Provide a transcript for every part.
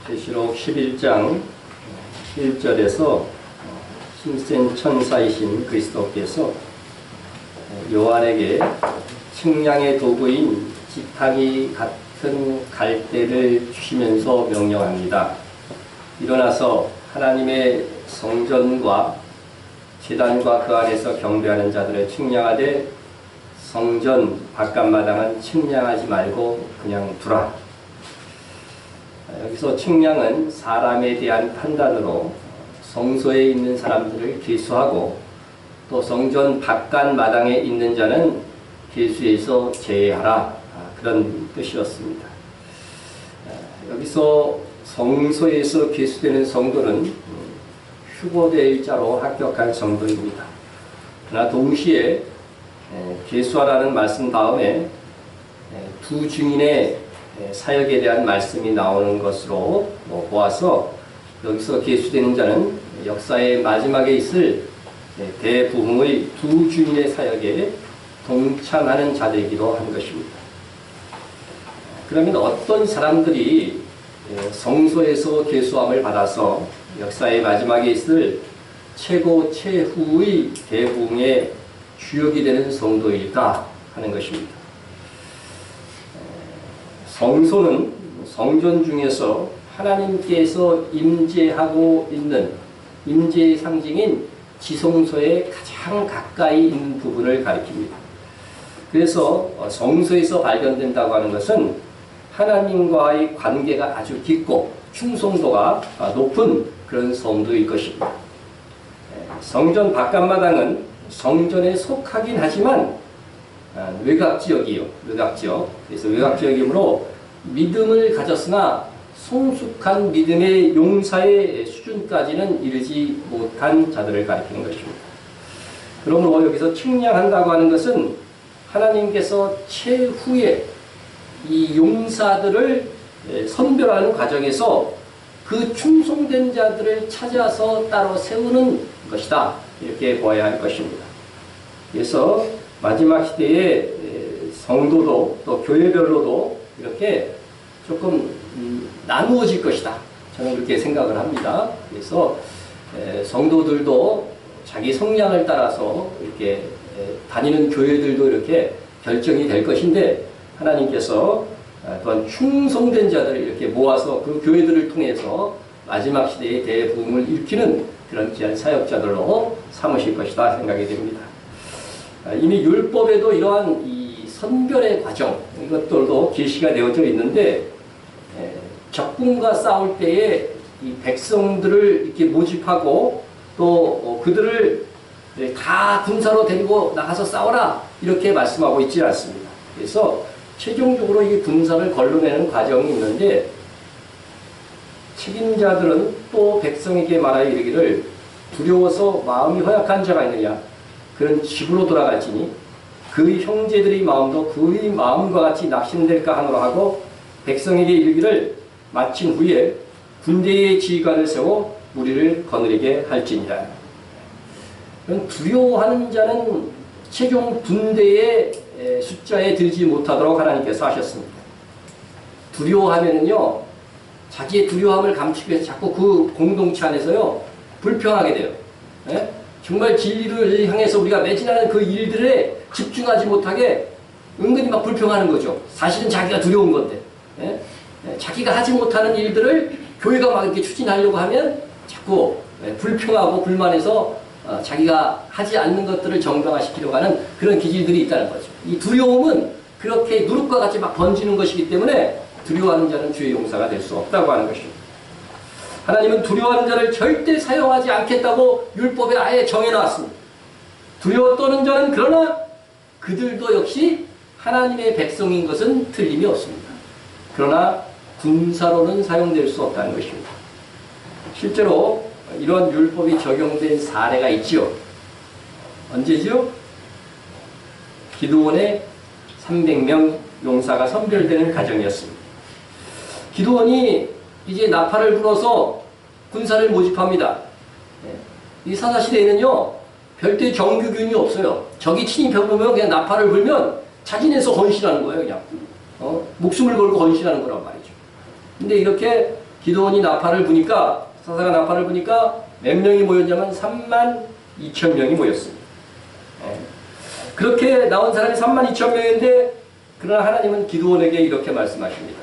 계시록 11장 1절에서 힘센 천사이신 그리스도께서 요한에게 측량의 도구인 지팡이 같은 갈대를 주시면서 명령합니다. 일어나서 하나님의 성전과 제단과 그 안에서 경배하는 자들을 측량하되 성전 바깥마당은 측량하지 말고 그냥 두라. 여기서 측량은 사람에 대한 판단으로 성소에 있는 사람들을 계수하고 또 성전 바깥 마당에 있는 자는 계수해서 제외하라, 그런 뜻이었습니다. 여기서 성소에서 계수되는 성도는 휴거대일자로 합격한 성도입니다. 그러나 동시에 계수하라는 말씀 다음에 두 증인의 사역에 대한 말씀이 나오는 것으로 보아서 여기서 계수되는 자는 역사의 마지막에 있을 대부흥의 두 주인의 사역에 동참하는 자들이기도 한 것입니다. 그러면 어떤 사람들이 성소에서 계수함을 받아서 역사의 마지막에 있을 최고 최후의 대부흥의 주역이 되는 성도일까 하는 것입니다. 성소는 성전 중에서 하나님께서 임재하고 있는 임재의 상징인 지성소에 가장 가까이 있는 부분을 가리킵니다. 그래서 성소에서 발견된다고 하는 것은 하나님과의 관계가 아주 깊고 충성도가 높은 그런 성도일 것입니다. 성전 바깥마당은 성전에 속하긴 하지만 외곽지역이요. 외곽지역. 그래서 외곽지역이므로 믿음을 가졌으나 성숙한 믿음의 용사의 수준까지는 이르지 못한 자들을 가리키는 것입니다. 그러므로 여기서 측량한다고 하는 것은 하나님께서 최후의 이 용사들을 선별하는 과정에서 그 충성된 자들을 찾아서 따로 세우는 것이다, 이렇게 보아야 할 것입니다. 그래서 마지막 시대의 성도도 또 교회별로도 이렇게 조금 나누어질 것이다, 저는 그렇게 생각을 합니다. 그래서 성도들도 자기 성향을 따라서 이렇게 다니는 교회들도 이렇게 결정이 될 것인데, 하나님께서 또한 충성된 자들을 이렇게 모아서 그 교회들을 통해서 마지막 시대의 대부흥을 일으키는 그런 귀한 사역자들로 삼으실 것이다 생각이 됩니다. 이미 율법에도 이러한 이 선별의 과정, 이것들도 계시가 되어져 있는데, 적군과 싸울 때에 이 백성들을 이렇게 모집하고 또 그들을 다 군사로 데리고 나가서 싸워라, 이렇게 말씀하고 있지 않습니다. 그래서 최종적으로 이 군사를 걸러내는 과정이 있는데, 책임자들은 또 백성에게 말하여 이르기를 두려워서 마음이 허약한 자가 있느냐, 그런 집으로 돌아갈지니 그의 형제들의 마음도 그의 마음과 같이 낙심될까 하노라 하고 백성에게 이르기를 마친 후에 군대의 지휘관을 세워 무리를 거느리게 할지니라. 두려워하는 자는 최종 군대의 숫자에 들지 못하도록 하나님께서 하셨습니다. 두려워하면은요, 자기의 두려움을 감추기 위해서 자꾸 그 공동체 안에서요 불평하게 돼요. 예? 정말 진리를 향해서 우리가 매진하는 그 일들에 집중하지 못하게 은근히 막 불평하는 거죠. 사실은 자기가 두려운 건데, 예? 자기가 하지 못하는 일들을 교회가 막 이렇게 추진하려고 하면 자꾸 불평하고 불만해서 자기가 하지 않는 것들을 정당화시키려고 하는 그런 기질들이 있다는 거죠. 이 두려움은 그렇게 누룩과 같이 막 번지는 것이기 때문에 두려워하는 자는 주의 용사가 될 수 없다고 하는 것입니다. 하나님은 두려워하는 자를 절대 사용하지 않겠다고 율법에 아예 정해놨습니다. 두려워 떠는 자는 그러나 그들도 역시 하나님의 백성인 것은 틀림이 없습니다. 그러나 군사로는 사용될 수 없다는 것입니다. 실제로 이런 율법이 적용된 사례가 있지요. 언제지요? 기드온의 300명 용사가 선별되는 과정이었습니다. 기드온이 이제 나팔을 불어서 군사를 모집합니다. 이 사사시대에는요, 별도의 정규군이 없어요. 적이 침입해보면 그냥 나팔을 불면 자진해서 헌신하는 거예요, 그냥. 목숨을 걸고 헌신하는 거란 말이죠. 근데 이렇게 기드온이 나팔을 부니까, 사사가 나팔을 부니까 몇 명이 모였냐면 32,000명이 모였습니다. 그렇게 나온 사람이 32,000명인데, 그러나 하나님은 기드온에게 이렇게 말씀하십니다.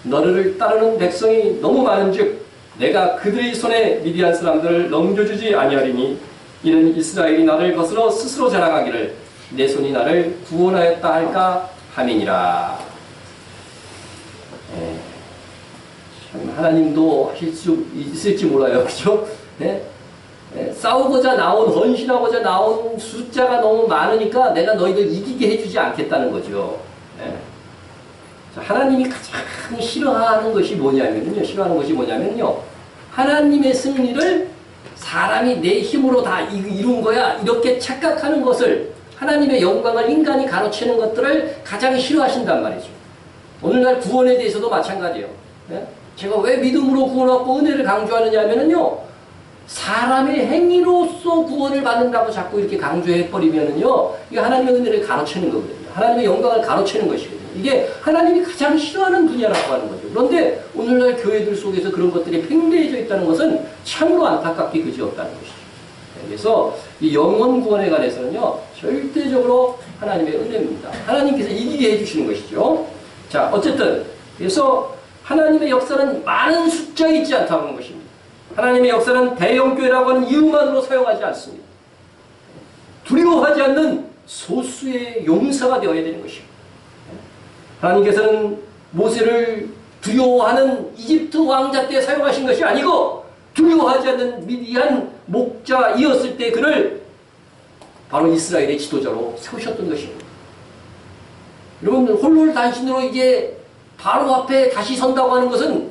너를 따르는 백성이 너무 많은즉 내가 그들의 손에 미디안 사람들을 넘겨주지 아니하리니 이는 이스라엘이 나를 거스러 스스로 자랑하기를 내 손이 나를 구원하였다 할까 함이니라. 참 하나님도 하실 수 있을지 몰라요. 그죠? 싸우고자 나온, 헌신하고자 나온 숫자가 너무 많으니까 내가 너희들 이기게 해주지 않겠다는 거죠. 하나님이 가장 싫어하는 것이 뭐냐면요. 하나님의 승리를 사람이 내 힘으로 다 이룬 거야. 이렇게 착각하는 것을, 하나님의 영광을 인간이 가로채는 것들을 가장 싫어하신단 말이죠. 오늘날 구원에 대해서도 마찬가지예요. 제가 왜 믿음으로 구원하고 은혜를 강조하느냐 하면요. 사람의 행위로서 구원을 받는다고 자꾸 이렇게 강조해버리면요. 이게 하나님의 은혜를 가로채는 거거든요. 하나님의 영광을 가로채는 것이거든요. 이게 하나님이 가장 싫어하는 분야라고 하는 거죠. 그런데 오늘날 교회들 속에서 그런 것들이 팽배해져 있다는 것은 참으로 안타깝게 그지없다는 것이죠. 그래서 이 영혼 구원에 관해서는요. 절대적으로 하나님의 은혜입니다. 하나님께서 이기게 해주시는 것이죠. 자, 어쨌든 그래서 하나님의 역사는 많은 숫자에 있지 않다는 것입니다. 하나님의 역사는 대형교회라고 하는 이유만으로 사용하지 않습니다. 두려워하지 않는 소수의 용사가 되어야 되는 것입니다. 하나님께서는 모세를 두려워하는 이집트 왕자 때 사용하신 것이 아니고 두려워하지 않는 미디안 목자이었을 때 그를 바로 이스라엘의 지도자로 세우셨던 것입니다. 여러분, 홀로 단신으로 이제 바로 앞에 다시 선다고 하는 것은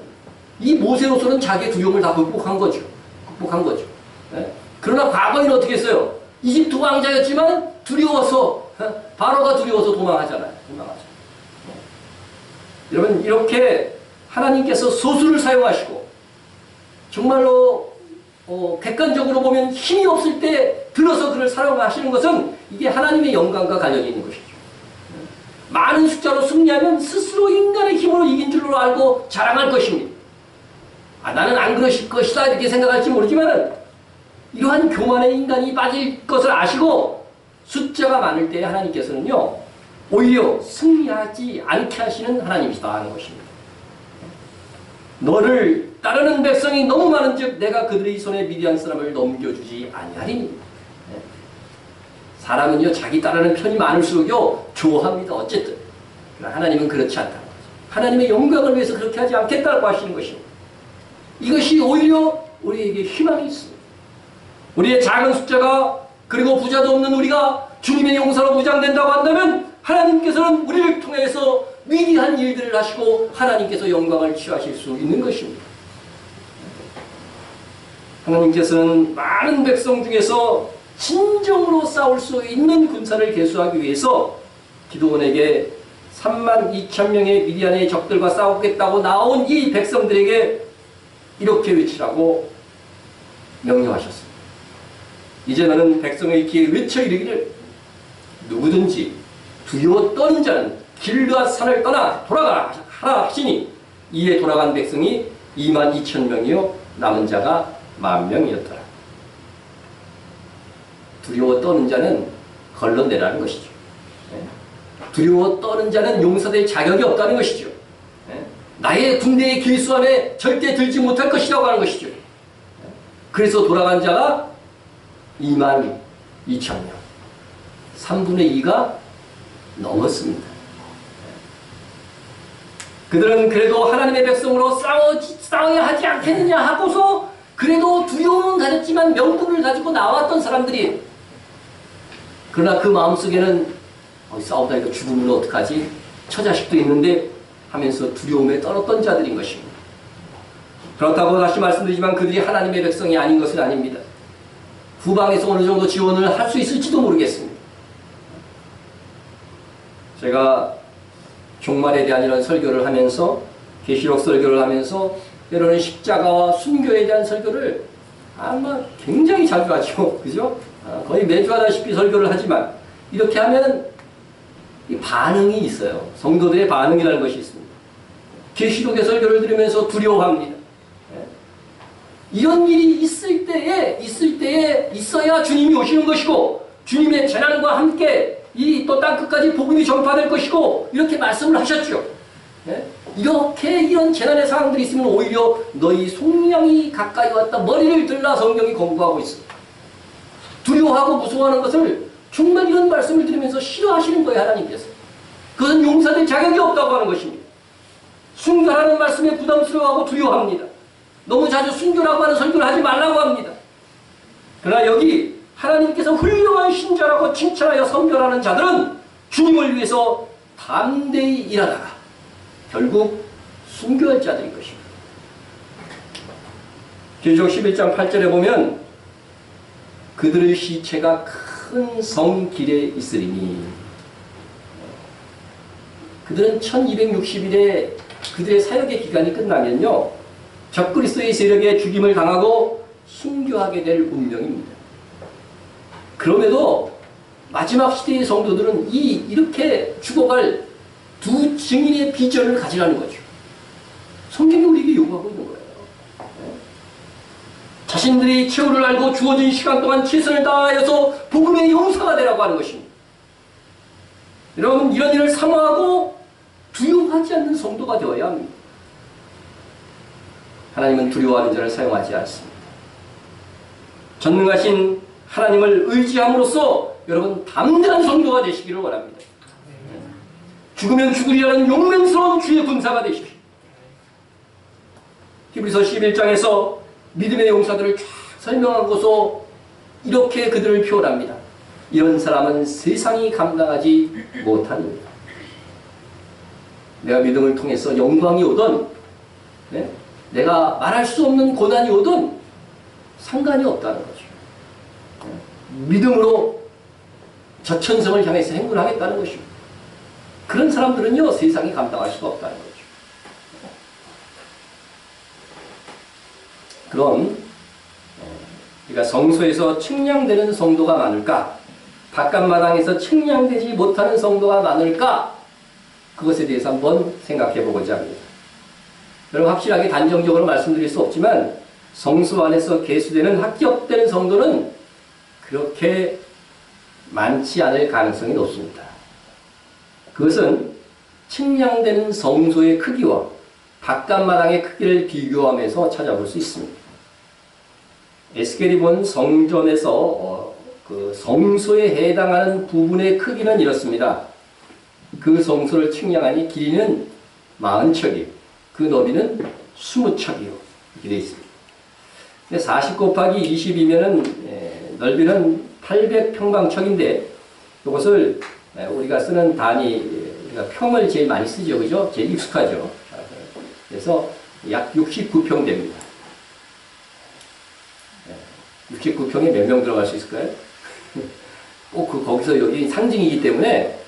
이 모세로서는 자기의 두려움을 다 극복한 거죠. 그러나 과거에는 어떻게 했어요? 이집트 왕자였지만 두려워서, 바로가 두려워서 도망하잖아요. 여러분, 이렇게 하나님께서 소수를 사용하시고 정말로 객관적으로 보면 힘이 없을 때 들어서 그를 사용하시는 것은 이게 하나님의 영광과 관련이 있는 것이죠. 많은 숫자로 승리하면 스스로 인간의 힘으로 이긴 줄로 알고 자랑할 것입니다. 나는 안 그러실 것이다 이렇게 생각할지 모르지만 이러한 교만에 인간이 빠질 것을 아시고 숫자가 많을 때 하나님께서는요 오히려 승리하지 않게 하시는 하나님이시다 하는 것입니다. 너를 따르는 백성이 너무 많은즉 내가 그들의 손에 미디안 사람을 넘겨주지 아니하리니. 사람은요 자기 따르는 편이 많을수록요 좋아합니다. 어쨌든 그러나 하나님은 그렇지 않다는 거죠. 하나님의 영광을 위해서 그렇게 하지 않겠다고 하시는 것입니다. 이것이 오히려 우리에게 희망이 있습니다. 우리의 작은 숫자가 그리고 부자도 없는 우리가 주님의 용사로 무장된다고 한다면 하나님께서는 우리를 통해서 위대한 일들을 하시고 하나님께서 영광을 취하실 수 있는 것입니다. 하나님께서는 많은 백성 중에서 진정으로 싸울 수 있는 군사를 계수하기 위해서 기드온에게 32,000명의 미디안의 적들과 싸우겠다고 나온 이 백성들에게 이렇게 외치라고 명령하셨습니다. 이제 너는 백성의 귀에 외쳐 이르기를 누구든지 두려워 떠는 자는 길르앗 산을 떠나 돌아가라 하라 하시니 이에 돌아간 백성이 22,000명이요 남은 자가 10,000명이었더라. 두려워 떠는 자는 걸러내라는 것이죠. 두려워 떠는 자는 용서될 자격이 없다는 것이죠. 나의 군대의 길수함에 절대 들지 못할 것이라고 하는 것이죠. 그래서 돌아간 자가 22,000명. 3분의 2가 넘었습니다. 그들은 그래도 하나님의 백성으로 싸워야 하지 않겠느냐 하고서 그래도 두려움은 가졌지만 명분을 가지고 나왔던 사람들이 그러나 그 마음속에는 싸우다 이거 죽으면 어떡하지? 처자식도 있는데 하면서 두려움에 떨었던 자들인 것입니다. 그렇다고 다시 말씀드리지만 그들이 하나님의 백성이 아닌 것은 아닙니다. 후방에서 어느 정도 지원을 할 수 있을지도 모르겠습니다. 제가 종말에 대한 이런 설교를 하면서 계시록 설교를 하면서 때로는 십자가와 순교에 대한 설교를 아마 굉장히 자주 하죠. 그죠? 거의 매주 하다시피 설교를 하지만 이렇게 하면 반응이 있어요. 성도들의 반응이라는 것이 있습니다. 계시록의 설교를 들으면서 두려워합니다. 이런 일이 있을 때에 있어야 주님이 오시는 것이고 주님의 재난과 함께 이 또 땅끝까지 복음이 전파될 것이고 이렇게 말씀을 하셨죠. 예? 이렇게 이런 재난의 상황들이 있으면 오히려 너희 속량이 가까이 왔다 머리를 들라 성경이 권고하고 있습니다. 두려워하고 무서워하는 것을 정말 이런 말씀을 들으면서 싫어하시는 거예요. 하나님께서. 그것은 용서될 자격이 없다고 하는 것입니다. 순교하라는 말씀에 부담스러워하고 두려워합니다. 너무 자주 순교라고 하는 설교를 하지 말라고 합니다. 그러나 여기 하나님께서 훌륭한 신자라고 칭찬하여 선별하는 자들은 주님을 위해서 담대히 일하다가 결국 순교할 자들인 것입니다. 계시록 11장 8절에 보면 그들의 시체가 큰 성길에 있으리니 그들은 1260일에 그들의 사역의 기간이 끝나면요 적그리스도의 세력에 죽임을 당하고 순교하게 될 운명입니다. 그럼에도 마지막 시대의 성도들은 이렇게 죽어갈 두 증인의 비전을 가지라는 거죠. 성경이 우리에게 요구하고 있는 거예요. 자신들이 최후를 알고 주어진 시간 동안 최선을 다하여서 복음의 용사가 되라고 하는 것입니다. 여러분 이런 일을 사모하고 두려워하지 않는 성도가 되어야 합니다. 하나님은 두려워하는 자를 사용하지 않습니다. 전능하신 하나님을 의지함으로써 여러분 담대한 성도가 되시기를 원합니다. 죽으면 죽으리라는 용맹스러운 주의 군사가 되십시오. 히브리서 11장에서 믿음의 용사들을 쫙 설명하고서 이렇게 그들을 표현합니다. 이런 사람은 세상이 감당하지 못합니다. 내가 믿음을 통해서 영광이 오든 내가 말할 수 없는 고난이 오든 상관이 없다는 거죠. 믿음으로 저천성을 향해서 행군하겠다는 것입니다. 그런 사람들은요 세상이 감당할 수가 없다는 거죠. 그럼 우리가 성소에서 측량되는 성도가 많을까? 바깥마당에서 측량되지 못하는 성도가 많을까? 그것에 대해서 한번 생각해 보고자 합니다. 여러분 확실하게 단정적으로 말씀드릴 수 없지만 성소 안에서 계수되는 합격되는 성도는 그렇게 많지 않을 가능성이 높습니다. 그것은 측량되는 성소의 크기와 바깥마당의 크기를 비교하면서 찾아볼 수 있습니다. 에스겔이 본 성전에서 그 성소에 해당하는 부분의 크기는 이렇습니다. 그 성소를 측량하니 길이는 40척이요. 그 너비는 20척이요. 이렇게 되어 있습니다. 40 곱하기 20이면은 넓이는 800평방척인데 이것을 우리가 쓰는 단위 우리가 평을 제일 많이 쓰죠. 그죠? 제일 익숙하죠. 그래서 약 69평 됩니다. 69평에 몇 명 들어갈 수 있을까요? 꼭 거기서 여기 상징이기 때문에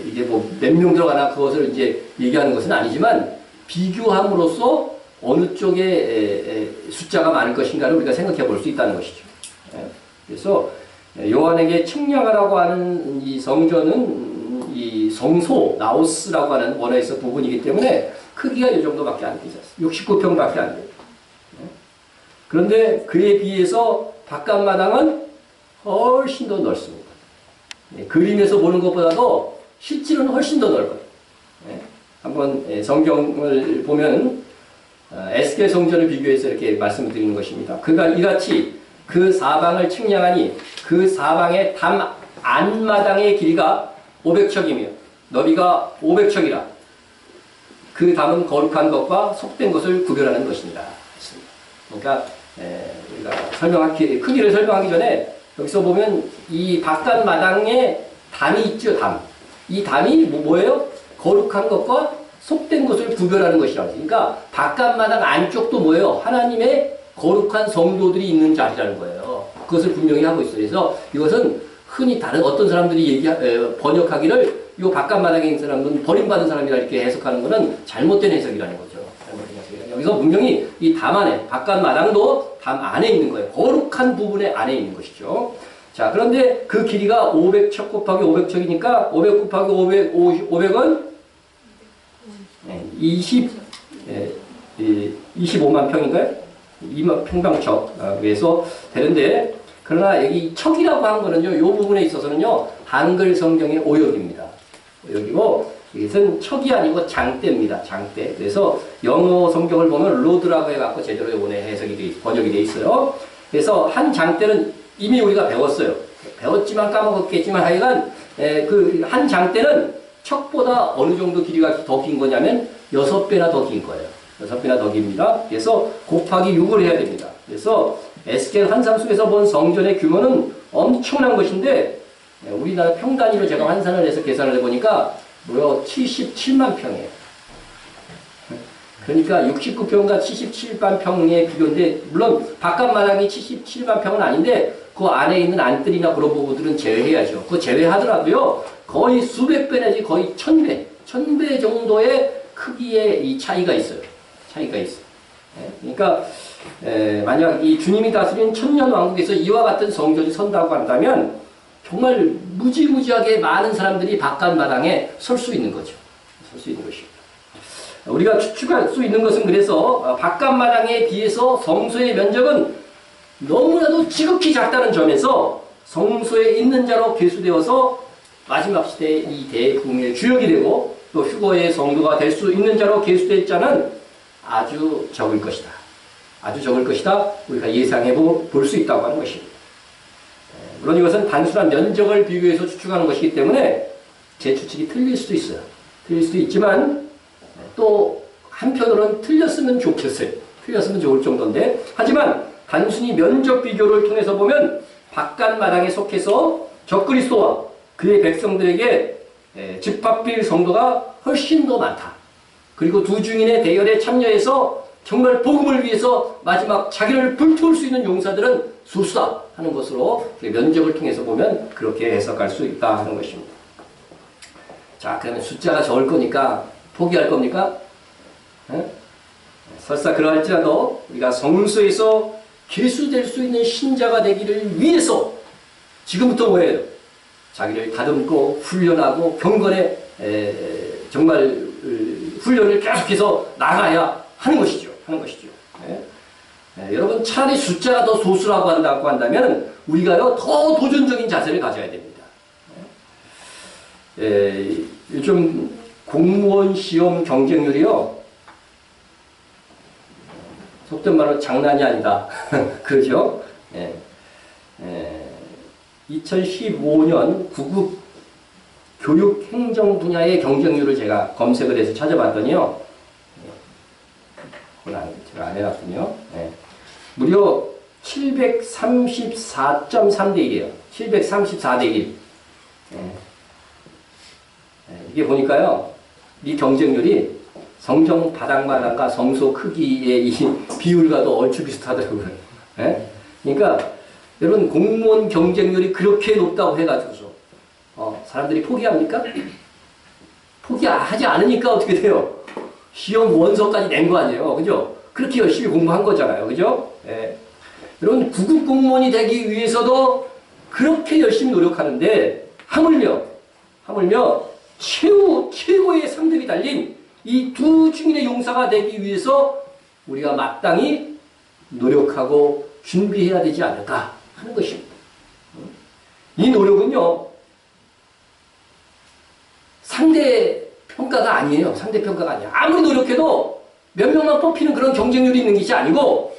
이게 뭐 몇 명 들어가나 그것을 이제 얘기하는 것은 아니지만 비교함으로써 어느 쪽에 숫자가 많을 것인가를 우리가 생각해 볼 수 있다는 것이죠. 그래서 요한에게 측량하라고 하는 이 성전은 이 성소, 나오스라고 하는 원어에서 부분이기 때문에 크기가 이 정도밖에 안 되죠. 69평밖에 안 돼요. 그런데 그에 비해서 바깥마당은 훨씬 더 넓습니다. 그림에서 보는 것보다도 실제로는 훨씬 더 넓어요. 한번 성경을 보면 에스겔 성전을 비교해서 이렇게 말씀을 드리는 것입니다. 그가 이같이 그 사방을 측량하니 그 사방의 담 안마당의 길이가 500척이며 너비가 500척이라 그 담은 거룩한 것과 속된 것을 구별하는 것입니다. 그러니까 우리가 크기를 설명하기 전에 여기서 보면 이 바깥 마당에 담이 있죠. 담. 이 담이 뭐예요? 거룩한 것과 속된 것을 구별하는 것이라고. 그러니까 바깥 마당 안쪽도 뭐예요? 하나님의 거룩한 성도들이 있는 자리라는 거예요. 그것을 분명히 하고 있어요. 그래서 이것은 흔히 다른 어떤 사람들이 번역하기를 이 바깥 마당에 있는 사람은 버림받은 사람이라 이렇게 해석하는 것은 잘못된 해석이라는 거죠. 여기서 분명히 이 담 안에, 바깥 마당도 담 안에 있는 거예요. 거룩한 부분의 안에 있는 것이죠. 자, 그런데 그 길이가 500척 곱하기 500척이니까 500 곱하기 500은 25만 평인가요? 2만 평방척에서 되는데, 그러나 여기 척이라고 하는 거는요, 이 부분에 있어서는요, 한글 성경의 오역입니다. 오역이고, 이것은 척이 아니고 장대입니다. 장대. 그래서 영어 성경을 보면 로드라고 해갖고 제대로 이번에 번역이 돼 있어요. 그래서 한 장대는 이미 우리가 배웠어요. 배웠지만 까먹었겠지만 하여간 그 한 장대는 척보다 어느 정도 길이가 더 긴 거냐면 6배나 더 긴 거예요. 6배나 더 깁니다. 그래서 곱하기 6을 해야 됩니다. 그래서 에스겔 환상 속에서 본 성전의 규모는 엄청난 것인데, 우리나라 평 단위로 제가 환산을 해서 계산을 해보니까 무려 77만 평이에요. 그러니까 69평과 77만 평의 비교인데, 물론 바깥 마당이 77만 평은 아닌데 그 안에 있는 안뜰이나 그런 부분들은 제외해야죠. 그 제외하더라도요, 거의 수백 배 내지 거의 1000배, 1000배 정도의 크기의 이 차이가 있어요. 차이가 있어요. 그러니까 만약 이 주님이 다스린 천년 왕국에서 이와 같은 성전이 선다고 한다면 정말 무지무지하게 많은 사람들이 바깥 마당에 설 수 있는 거죠. 설 수 있는 것입니다. 우리가 추측할 수 있는 것은, 그래서 바깥 마당에 비해서 성소의 면적은 너무나도 지극히 작다는 점에서 성소에 있는 자로 계수되어서 마지막 시대의 이 대붕의 주역이 되고 또 휴거의 성도가 될 수 있는 자로 계수될 자는 아주 적을 것이다. 아주 적을 것이다. 우리가 예상해 볼 수 있다고 하는 것입니다. 물론 이것은 단순한 면적을 비교해서 추측하는 것이기 때문에 제 추측이 틀릴 수도 있어요. 틀릴 수도 있지만 또 한편으로는 틀렸으면 좋겠어요. 틀렸으면 좋을 정도인데, 하지만 단순히 면적 비교를 통해서 보면 바깥 마당에 속해서 적그리스도와 그의 백성들에게 집합빌 성도가 훨씬 더 많다. 그리고 두 증인의 대열에 참여해서 정말 복음을 위해서 마지막 자기를 불태울 수 있는 용사들은 수수다 하는 것으로 면적을 통해서 보면 그렇게 해석할 수 있다 하는 것입니다. 자, 그러면 숫자가 적을 거니까 포기할 겁니까? 설사 그러할지라도 우리가 성소에서 계수될 수 있는 신자가 되기를 위해서 지금부터 뭐예요? 자기를 다듬고 훈련하고 경건에 정말 훈련을 계속해서 나가야 하는 것이죠. 여러분, 차라리 숫자가 더 소수라고 한다면 우리가요 더 도전적인 자세를 가져야 됩니다. 요즘 공무원 시험 경쟁률이요, 속된 말로 장난이 아니다. 그러죠? 2015년 구급 교육 행정 분야의 경쟁률을 제가 검색을 해서 찾아봤더니요, 제가 안 해놨군요. 무려 734.3대 1이에요. 734대 1. 이게 보니까요, 이 경쟁률이 성전 바닥마당과 성소 크기의 이 비율과도 얼추 비슷하더라고요. 그러니까 여러분, 공무원 경쟁률이 그렇게 높다고 해가지고서 사람들이 포기합니까? 포기하지 않으니까 어떻게 돼요? 시험 원서까지 낸 거 아니에요, 그죠? 그렇게 열심히 공부한 거잖아요, 그죠? 여러분, 구급 공무원이 되기 위해서도 그렇게 열심히 노력하는데 하물며 최고의 상급이 달린 이 두 증인의 용사가 되기 위해서 우리가 마땅히 노력하고 준비해야 되지 않을까 하는 것입니다. 이 노력은요, 상대평가가 아니에요. 상대평가가 아니에요. 아무리 노력해도 몇 명만 뽑히는 그런 경쟁률이 있는 것이 아니고,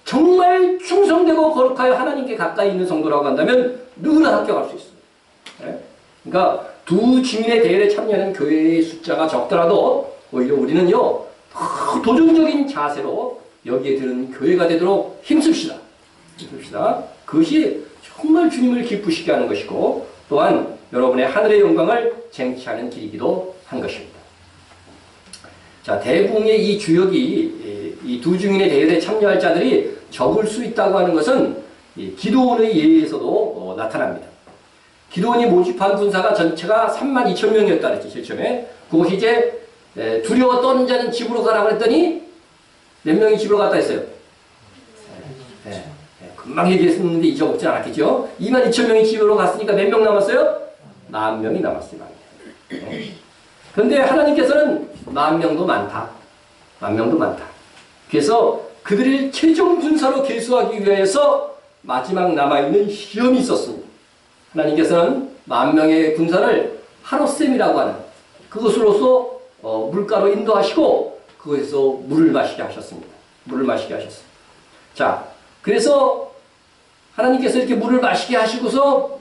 정말 충성되고 거룩하여 하나님께 가까이 있는 성도라고 한다면 누구나 합격할 수 있습니다. 그러니까 두 증인의 대회에 참여하는 교회의 숫자가 적더라도 오히려 우리는요 더 도전적인 자세로 여기에 드는 교회가 되도록 힘씁시다. 그것이 정말 주님을 기쁘시게 하는 것이고, 또한 여러분의 하늘의 영광을 쟁취하는 길이기도 한 것입니다. 자, 대부흥의 이 주역이 이 두 증인의 대회에 참여할 자들이 적을 수 있다고 하는 것은 기드온의 예에서도 나타납니다. 기드온이 모집한 군사가 전체가 32,000명이었다 그랬지, 제일 처음에. 그것이 이제 두려워 떠는 자는 집으로 가라 그랬더니 몇 명이 집으로 갔다 했어요? 금방 얘기했었는데 잊어먹지 않았겠죠? 22,000명이 집으로 갔으니까 몇 명 남았어요? 10,000명이 남았어요. 그런데 하나님께서는 10,000명도 많다. 그래서 그들을 최종 군사로 계수하기 위해서 마지막 남아있는 시험이 있었습니다. 하나님께서는 10,000명의 군사를 하롯셈이라고 하는 그것으로서 물가로 인도하시고 그것에서 물을 마시게 하셨습니다. 물을 마시게 하셨어요. 자, 그래서 하나님께서 이렇게 물을 마시게 하시고서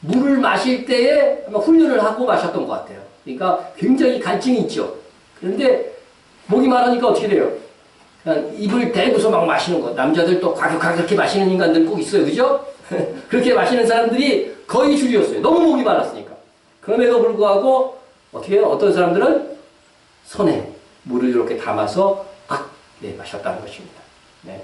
물을 마실 때에 아마 훈련을 하고 마셨던 것 같아요. 그러니까 굉장히 갈증이 있죠. 그런데 목이 마르니까 어떻게 돼요? 그냥 입을 대고서 막 마시는 거. 남자들 또 과격하게 그렇게 마시는 인간들 꼭 있어요. 그죠? 그렇게 마시는 사람들이 거의 줄이었어요. 너무 목이 말랐으니까. 그럼에도 불구하고 어떻게 해요? 어떤 사람들은 손에 물을 이렇게 담아서 네, 마셨다는 것입니다. 네.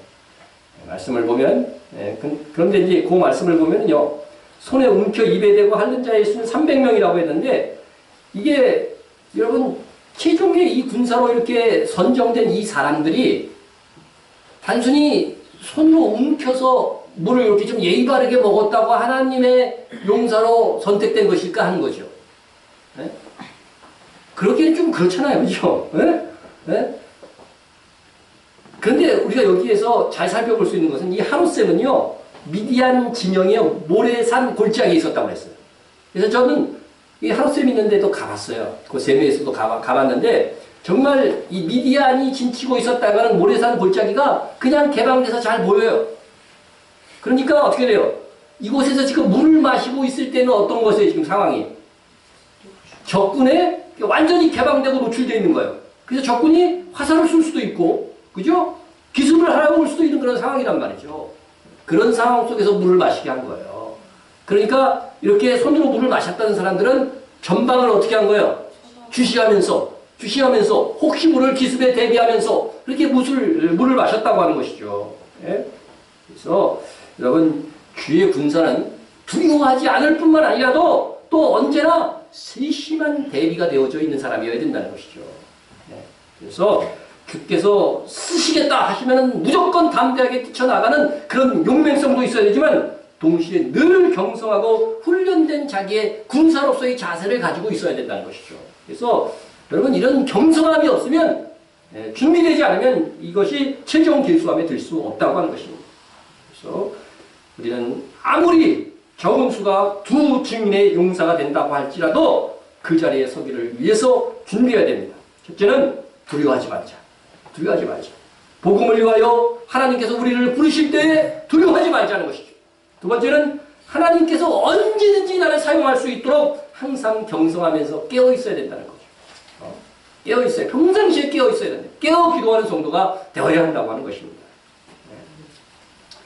말씀을 보면, 네, 그런데 이제 그 말씀을 보면요, 손에 움켜 입에 대고 핥는 자의 수는 300명이라고 했는데, 이게 여러분, 최종의 이 군사로 이렇게 선정된 이 사람들이 단순히 손으로 움켜서 물을 이렇게 좀 예의 바르게 먹었다고 하나님의 용사로 선택된 것일까 하는 거죠. 네? 그렇기는 좀 그렇잖아요. 그죠? 네? 네? 그런데 우리가 여기에서 잘 살펴볼 수 있는 것은 이 하롯셈은요, 미디안 진영의 모래산 골짜기에 있었다고 했어요. 그래서 저는 이 하롯셈이 있는데도 가봤어요. 그 세미에서도 가봤는데, 정말 이 미디안이 진치고 있었다가는 모래산 골짜기가 그냥 개방돼서 잘 보여요. 그러니까 어떻게 돼요? 이곳에서 지금 물을 마시고 있을 때는 어떤 것이에요, 지금 상황이? 적군에 완전히 개방되고 노출되어 있는 거예요. 그래서 적군이 화살을 쏠 수도 있고, 그죠? 기습을 하라고 올 수도 있는 그런 상황이란 말이죠. 그런 상황 속에서 물을 마시게 한 거예요. 그러니까 이렇게 손으로 물을 마셨다는 사람들은 전방을 어떻게 한 거예요? 주시하면서 혹시 모를 기습에 대비하면서 그렇게 물을 마셨다고 하는 것이죠. 예? 그래서 여러분, 주의 군사는 두려워하지 않을 뿐만 아니라도 또 언제나 세심한 대비가 되어져 있는 사람이어야 된다는 것이죠. 예. 그래서 주께서 쓰시겠다 하시면 무조건 담대하게 뛰쳐나가는 그런 용맹성도 있어야 되지만 동시에 늘 경성하고 훈련된 자기의 군사로서의 자세를 가지고 있어야 된다는 것이죠. 그래서 여러분, 이런 경성함이 없으면, 준비되지 않으면 이것이 최종 계수함에 들 수 없다고 하는 것입니다. 그래서 우리는 아무리 적은 수가 2 증인의 용사가 된다고 할지라도 그 자리에 서기를 위해서 준비해야 됩니다. 첫째는 두려워하지 말자. 두려워하지 말자. 복음을 위하여 하나님께서 우리를 부르실 때에 두려워하지 말자는 것이죠. 두 번째는 하나님께서 언제든지 나를 사용할 수 있도록 항상 경성하면서 깨어 있어야 된다는 거죠. 깨어 있어야, 평상시에 깨어 있어야 된다. 깨어 기도하는 성도가 되어야 한다고 하는 것입니다.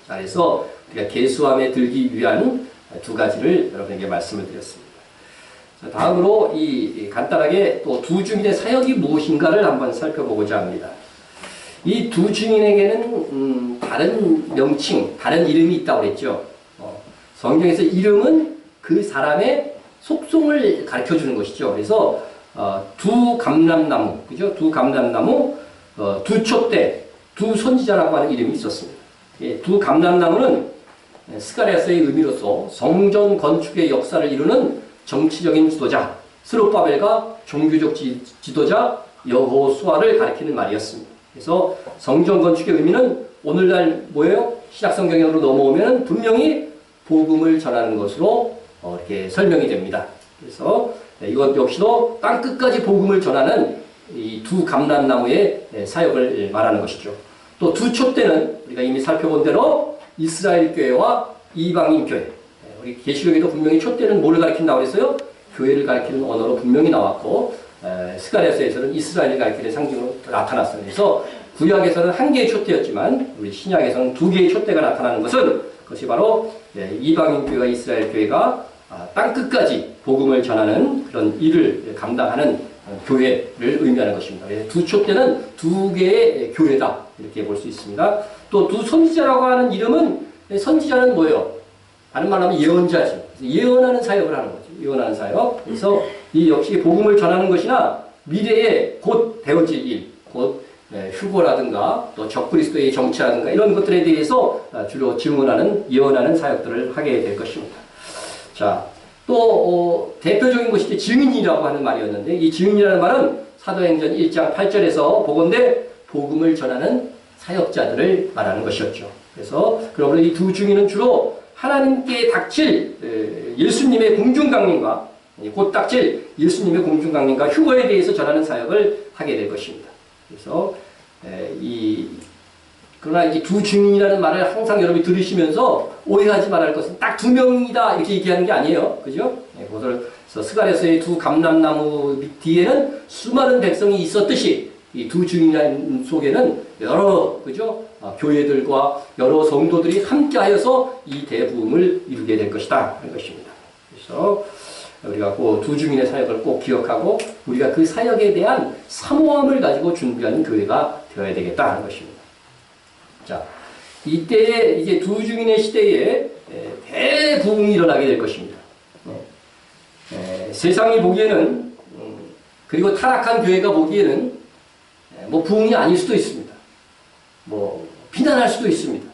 자, 그래서 우리가 계수함에 들기 위한 2가지를 여러분에게 말씀을 드렸습니다. 자, 다음으로 간단하게 또 2 증인의 사역이 무엇인가를 한번 살펴보고자 합니다. 이 2 증인에게는 다른 명칭, 다른 이름이 있다고 그랬죠. 성경에서 이름은 그 사람의 속성을 가르쳐주는 것이죠. 그래서 2 감람나무, 그죠? 2 감람나무, 2 촛대, 2 선지자라고 하는 이름이 있었습니다. 2 감람나무는 스가랴서의 의미로서 성전 건축의 역사를 이루는 정치적인 지도자, 스룹바벨과 종교적 지도자 여호수아를 가리키는 말이었습니다. 그래서 성전 건축의 의미는 오늘날 뭐예요? 신약성경으로 넘어오면 분명히 복음을 전하는 것으로 이렇게 설명이 됩니다. 그래서 이것 역시도 땅 끝까지 복음을 전하는 이 2 감람나무의 사역을 말하는 것이죠. 또 2 촛대는 우리가 이미 살펴본 대로 이스라엘 교회와 이방인 교회. 우리 계시록에도 분명히 촛대는 뭐를 가리킨다고 했어요? 교회를 가리키는 언어로 분명히 나왔고, 스가랴서에서는 이스라엘을 가리키는 상징으로 나타났어요. 그래서 구약에서는 1개의 촛대였지만 우리 신약에서는 2개의 촛대가 나타나는 것은 그것이 바로 이방인 교회와 이스라엘 교회가 땅 끝까지 복음을 전하는 그런 일을 감당하는 교회를 의미하는 것입니다. 그래서 2 촛대는 2개의 교회다 이렇게 볼 수 있습니다. 또 2 선지자라고 하는 이름은, 선지자는 뭐예요? 다른 말로 하면 예언자지. 예언하는 사역을 하는 거죠. 예언하는 사역. 그래서 이 역시 복음을 전하는 것이나 미래에 곧 되어질 일, 곧 휴거라든가 또 적그리스도의 정치라든가 이런 것들에 대해서 주로 증언하는, 예언하는 사역들을 하게 될 것입니다. 자, 또 대표적인 것이 증인이라고 하는 말이었는데, 이 증인이라는 말은 사도행전 1장 8절에서 보건대 복음을 전하는 사역자들을 말하는 것이었죠. 그래서 그러므로 이 두 증인은 주로 하나님께 닥칠 예수님의 공중강림과 곧 닥칠 예수님의 공중강림과 휴거에 대해서 전하는 사역을 하게 될 것입니다. 그래서 그러나 이제 두 증인이라는 말을 항상 여러분이 들으시면서 오해하지 말아야 할 것은 딱 두 명이다 이렇게 얘기하는 게 아니에요. 그죠? 그래서 스가랴서의 두 감람나무 뒤에는 수많은 백성이 있었듯이 이 두 증인 속에는 여러 그죠? 교회들과 여러 성도들이 함께하여서 이 대부흥을 이루게 될 것이다 하는 것입니다. 그래서 우리가 그 두 증인의 사역을 꼭 기억하고 우리가 그 사역에 대한 사모함을 가지고 준비하는 교회가 되어야 되겠다 하는 것입니다. 자, 이때에 이제 두 증인의 시대에 대부흥이 일어나게 될 것입니다. 세상이 보기에는 그리고 타락한 교회가 보기에는 뭐 부흥이 아닐 수도 있습니다. 뭐 비난할 수도 있습니다.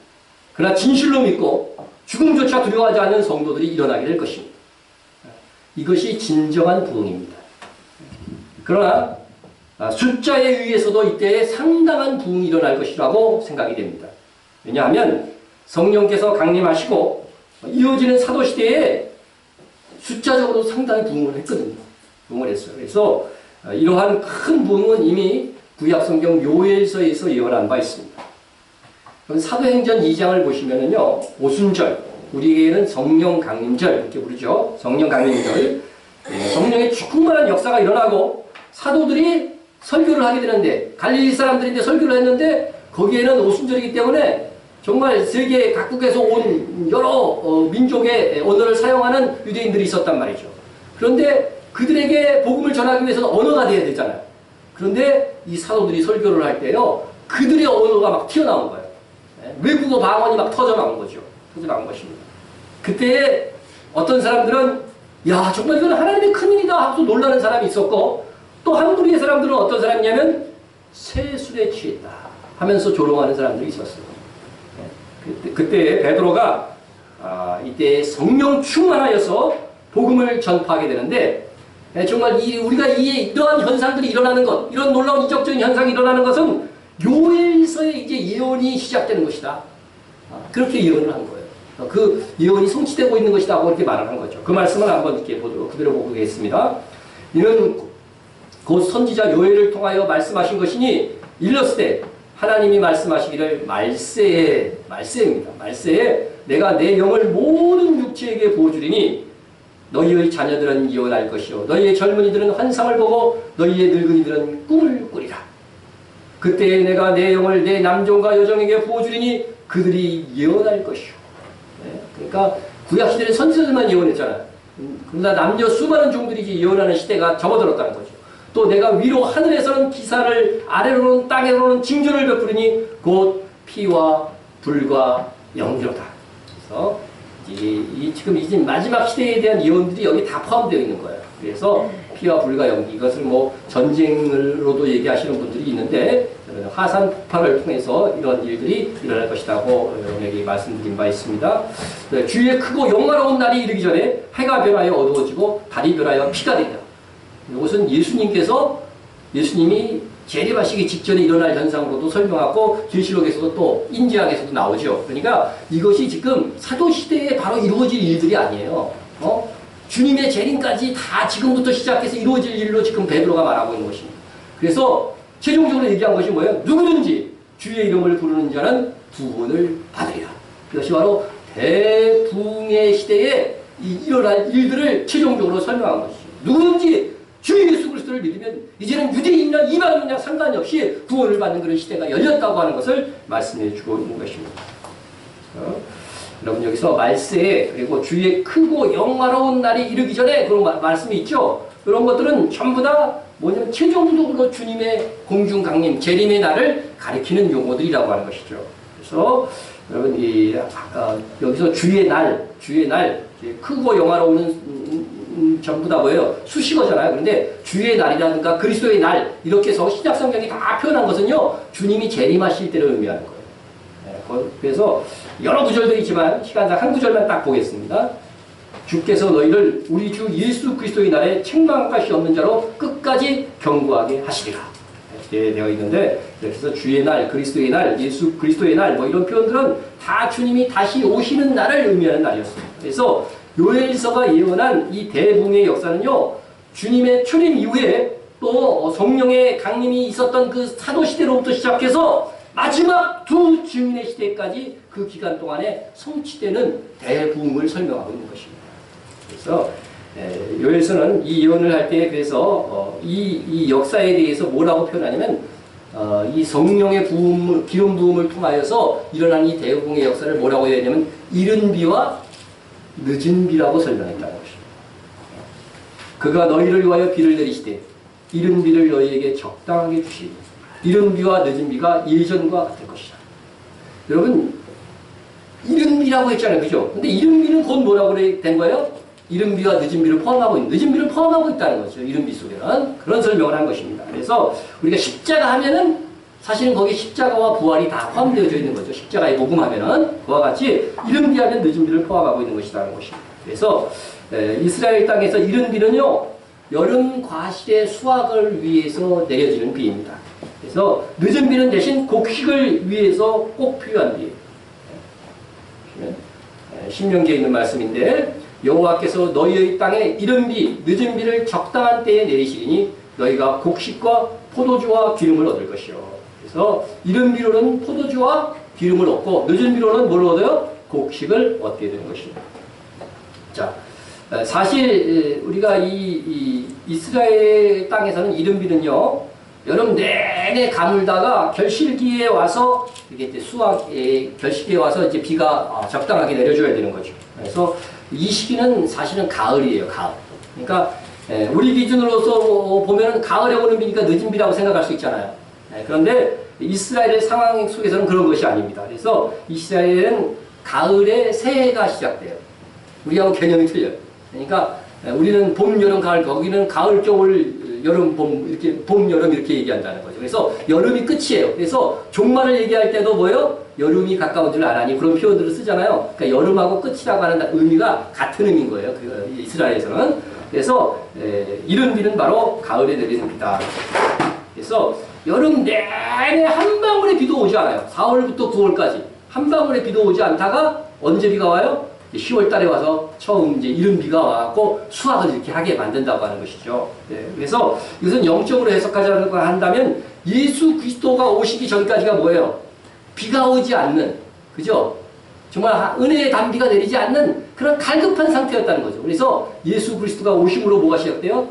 그러나 진실로 믿고 죽음조차 두려워하지 않는 성도들이 일어나게 될 것입니다. 이것이 진정한 부흥입니다. 그러나 숫자에 의해서도 이때에 상당한 부흥이 일어날 것이라고 생각이 됩니다. 왜냐하면 성령께서 강림하시고 이어지는 사도시대에 숫자적으로 상당히 부흥을 했거든요. 부흥을 했어요. 그래서 이러한 큰 부흥은 이미 구약성경 요엘서에서 예언한 바 있습니다. 사도행전 2장을 보시면은요, 오순절, 우리에게는 성령 강림절 이렇게 부르죠. 성령 강림절. 성령의 충만한 역사가 일어나고 사도들이 설교를 하게 되는데 갈릴리 사람들인데 설교를 했는데 거기에는 오순절이기 때문에 정말 세계 각국에서 온 여러 민족의 언어를 사용하는 유대인들이 있었단 말이죠. 그런데 그들에게 복음을 전하기 위해서는 언어가 돼야 되잖아요. 그런데 이 사도들이 설교를 할 때요, 그들의 언어가 막 튀어나온 거예요. 외국어 방언이 막 터져나온 거죠. 터져나온 것입니다. 그때 어떤 사람들은 야 정말 이건 하나님의 큰일이다 하면서 놀라는 사람이 있었고 또 한 부류의 사람들은 어떤 사람이냐면 세술에 취했다 하면서 조롱하는 사람들이 있었어요. 그때 베드로가 이때 성령 충만하여서 복음을 전파하게 되는데 정말 우리가 이러한 현상들이 일어나는 것, 이런 놀라운 이적적인 현상이 일어나는 것은 요엘서에 이제 예언이 시작되는 것이다. 그렇게 예언을 한 거예요. 그 예언이 성취되고 있는 것이다. 이렇게 말을 한 거죠. 그 말씀을 한번 이렇게 그대로 보겠습니다. 이는 곧 선지자 요엘을 통하여 말씀하신 것이니 일렀을 하나님이 말씀하시기를 말세입니다. 말세에 내가 내 영을 모든 육체에게 부어주리니 너희의 자녀들은 예언할 것이요 너희의 젊은이들은 환상을 보고 너희의 늙은이들은 꿈을 꾸리라. 그때에 내가 내 영을 내 남종과 여종에게 부어주리니 그들이 예언할 것이요. 그러니까 구약시대는 선지자들만 예언했잖아요. 그러나 남녀 수많은 종들이 예언하는 시대가 접어들었다는 거죠. 또 내가 위로 하늘에서는 기사를 아래로는 땅에로는 징조를 베푸리니 곧 피와 불과 영이로다. 그래서 지금 이제 마지막 시대에 대한 예언들이 여기 다 포함되어 있는 거예요. 그래서 피와 불과 영기, 이것을 뭐 전쟁으로도 얘기하시는 분들이 있는데 화산 폭발을 통해서 이런 일들이 일어날 것이라고 여기 말씀드린 바 있습니다. 주의 크고 영화로운 날이 이르기 전에 해가 변하여 어두워지고 달이 변하여 피가 된다. 이것은 예수님이 재림하시기 직전에 일어날 현상으로도 설명하고 계시록에서도 또 인지학에서도 나오죠. 그러니까 이것이 지금 사도시대에 바로 이루어질 일들이 아니에요. 주님의 재림까지 다 지금부터 시작해서 이루어질 일로 지금 베드로가 말하고 있는 것입니다. 그래서 최종적으로 얘기한 것이 뭐예요? 누구든지 주의 이름을 부르는 자는 구원을 받으리라. 이것이 바로 대붕의 시대에 일어날 일들을 최종적으로 설명한 것이죠. 누구든지 주 예수 그리스도를 믿으면 이제는 유대인이나 이방인이나 상관이 없이 구원을 받는 그런 시대가 열렸다고 하는 것을 말씀해 주고 있는 것입니다. 여러분 여기서 말세에 그리고 주의 크고 영화로운 날이 이르기 전에 그런 말씀이 있죠. 그런 것들은 전부 다 뭐냐면 최종적으로 주님의 공중 강림, 재림의 날을 가리키는 용어들이라고 하는 것이죠. 그래서 여러분 여기서 주의 날 크고 영화로운 전부 다 뭐예요? 수식어잖아요. 그런데 주의 날이라든가 그리스도의 날 이렇게 해서 신약 성경이 다 표현한 것은요 주님이 재림하실 때를 의미하는 거예요. 그래서 여러 구절들이 있지만 시간상 한 구절만 딱 보겠습니다. 주께서 너희를 우리 주 예수 그리스도의 날에 책망할 것이 없는 자로 끝까지 경고하게 하시리라. 이렇게 되어 있는데, 그래서 주의 날, 그리스도의 날, 예수 그리스도의 날, 뭐 이런 표현들은 다 주님이 다시 오시는 날을 의미하는 날이었습니다. 그래서 요엘서가 예언한 이 대붕의 역사는요, 주님의 출임 이후에 또 성령의 강림이 있었던 그 사도시대로부터 시작해서 마지막 두 증인의 시대까지 그 기간 동안에 성취되는 대붕을 설명하고 있는 것입니다. 그래서 요엘서는 이 예언을 할 때 그래서 이 역사에 대해서 뭐라고 표현하냐면 이 성령의 부음, 기름 부음을 통하여서 일어난 이 대붕의 역사를 뭐라고 해야 되냐면 이른 비와 늦은 비라고 설명했다는 것입니다. 그가 너희를 위하여 비를 내리시되 이른 비를 너희에게 적당하게 주시니 이른 비와 늦은 비가 예전과 같을 것이다. 여러분, 이른 비라고 했잖아요. 그죠? 근데 이른 비는 곧 뭐라고 된 거예요? 이른 비와 늦은 비를 포함하고 있는, 늦은 비를 포함하고 있다는 거죠. 이른 비 속에는. 그런 설명을 한 것입니다. 그래서 우리가 십자가 하면은 사실은 거기 십자가와 부활이 다 포함되어져 있는 거죠. 십자가에 복음하면은 그와 같이 이른 비 하면 늦은 비를 포함하고 있는 것이라는 것입니다. 그래서 이스라엘 땅에서 이른 비는요, 여름 과실의 수확을 위해서 내려지는 비입니다. 그래서 늦은 비는 대신 곡식을 위해서 꼭 필요한 비예요. 신명기에 있는 말씀인데 여호와께서 너희의 땅에 이른 비, 늦은 비를 적당한 때에 내리시리니 너희가 곡식과 포도주와 기름을 얻을 것이요. 그래서 이른 비로는 포도주와 기름을 얻고 늦은 비로는 뭘 얻어요? 곡식을 얻게 되는 것입니다. 자, 사실 우리가 이 이스라엘 땅에서는 이른 비는요, 여름 내내 가물다가 결실기에 와서 이게 이제 결실기에 와서 이제 비가 적당하게 내려줘야 되는 거죠. 그래서 이 시기는 사실은 가을이에요, 가을. 그러니까 우리 기준으로서 보면은 가을에 오는 비니까 늦은 비라고 생각할 수 있잖아요. 그런데 이스라엘의 상황 속에서는 그런 것이 아닙니다. 그래서 이스라엘은 가을에 새해가 시작돼요. 우리하고 개념이 틀려요. 그러니까 우리는 봄, 여름, 가을, 거기는 가을, 겨울, 여름, 봄, 이렇게 봄, 여름 이렇게 얘기한다는 거죠. 그래서 여름이 끝이에요. 그래서 종말을 얘기할 때도 뭐예요? 여름이 가까운 줄 아나니 그런 표현들을 쓰잖아요. 그러니까 여름하고 끝이라고 하는 의미가 같은 의미인 거예요. 그 이스라엘에서는. 그래서 이른 비는 바로 가을에 내리는 비다. 그래서 여름 내내 한 방울의 비도 오지 않아요. 4월부터 9월까지 한 방울의 비도 오지 않다가 언제 비가 와요? 10월 달에 와서 처음 이제 이른 비가 와갖고 수확을 이렇게 하게 만든다고 하는 것이죠. 그래서 이것은 영적으로 해석하자고 한다면 예수 그리스도가 오시기 전까지가 뭐예요? 비가 오지 않는, 그죠? 정말 은혜의 단비가 내리지 않는 그런 갈급한 상태였다는 거죠. 그래서 예수 그리스도가 오심으로 뭐가 시작돼요?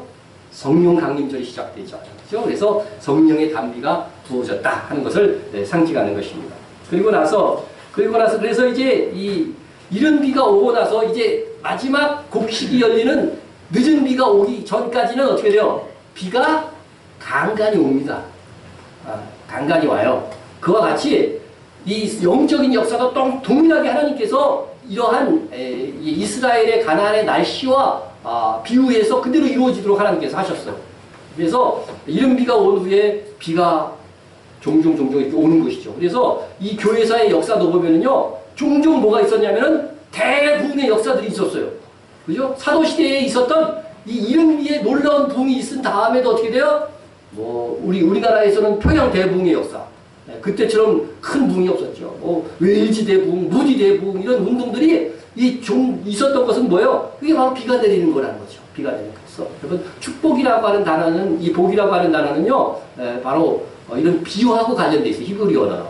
성령 강림절이 시작되죠. 그렇죠? 그래서 성령의 단비가 부어졌다 하는 것을 상징하는 것입니다. 그리고 나서 그래서 이제 이 이른 비가 오고 나서 이제 마지막 곡식이 열리는 늦은 비가 오기 전까지는 어떻게 돼요? 비가 간간히 옵니다. 간간히 와요. 그와 같이 이 영적인 역사도 동일하게 하나님께서 이러한 이스라엘의 가나안의 날씨와 비유해서 그대로 이루어지도록 하나님께서 하셨어요. 그래서 이른 비가 온 후에 비가 종종 이렇게 오는 것이죠. 그래서 이 교회사의 역사도 보면은요, 종종 뭐가 있었냐면은 대붕의 역사들이 있었어요. 그죠? 사도시대에 있었던 이 이른 비에 놀라운 붕이 있은 다음에도 어떻게 돼요? 뭐, 우리나라에서는 평양 대붕의 역사. 그때처럼 큰 붕이 없었죠. 웨일즈 대붕, 무디 대붕, 이런 운동들이 있었던 것은 뭐예요? 그게 바로 비가 내리는 거라는 거죠. 비가 내리는 거죠. 여러분, 축복이라고 하는 단어는, 이 복이라고 하는 단어는요, 바로 이런 비유하고 관련돼 있어요. 히브리 언어.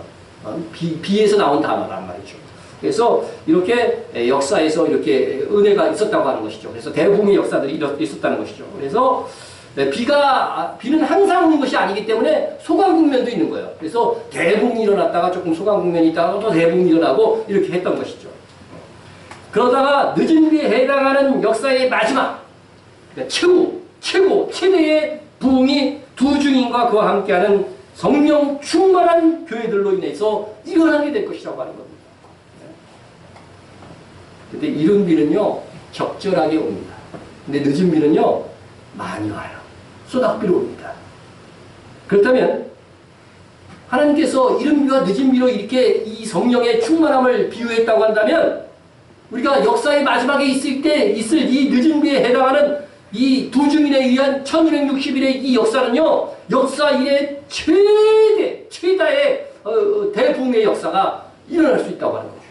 비에서 나온 단어란 말이죠. 그래서 이렇게 역사에서 이렇게 은혜가 있었다고 하는 것이죠. 그래서 대붕의 역사들이 있었다는 것이죠. 그래서 비는 항상 오는 것이 아니기 때문에 소강국면도 있는 거예요. 그래서 대붕이 일어났다가 조금 소강국면이 있다가 또 대붕이 일어나고 이렇게 했던 것이죠. 그러다가 늦은 비에 해당하는 역사의 마지막, 그러니까 최대의 부흥이 두 증인과 그와 함께하는 성령 충만한 교회들로 인해서 일어나게 될 것이라고 하는 겁니다. 근데 이른 비는요, 적절하게 옵니다. 근데 늦은 비는요, 많이 와요. 쏟아비로 옵니다. 그렇다면 하나님께서 이른 비와 늦은 비로 이렇게 이 성령의 충만함을 비유했다고 한다면 우리가 역사의 마지막에 있을 이 늦은 비에 해당하는 이 두 증인에 의한 1260일의 이 역사는요, 역사 이래 최다의 대붕의 역사가 일어날 수 있다고 하는 거죠.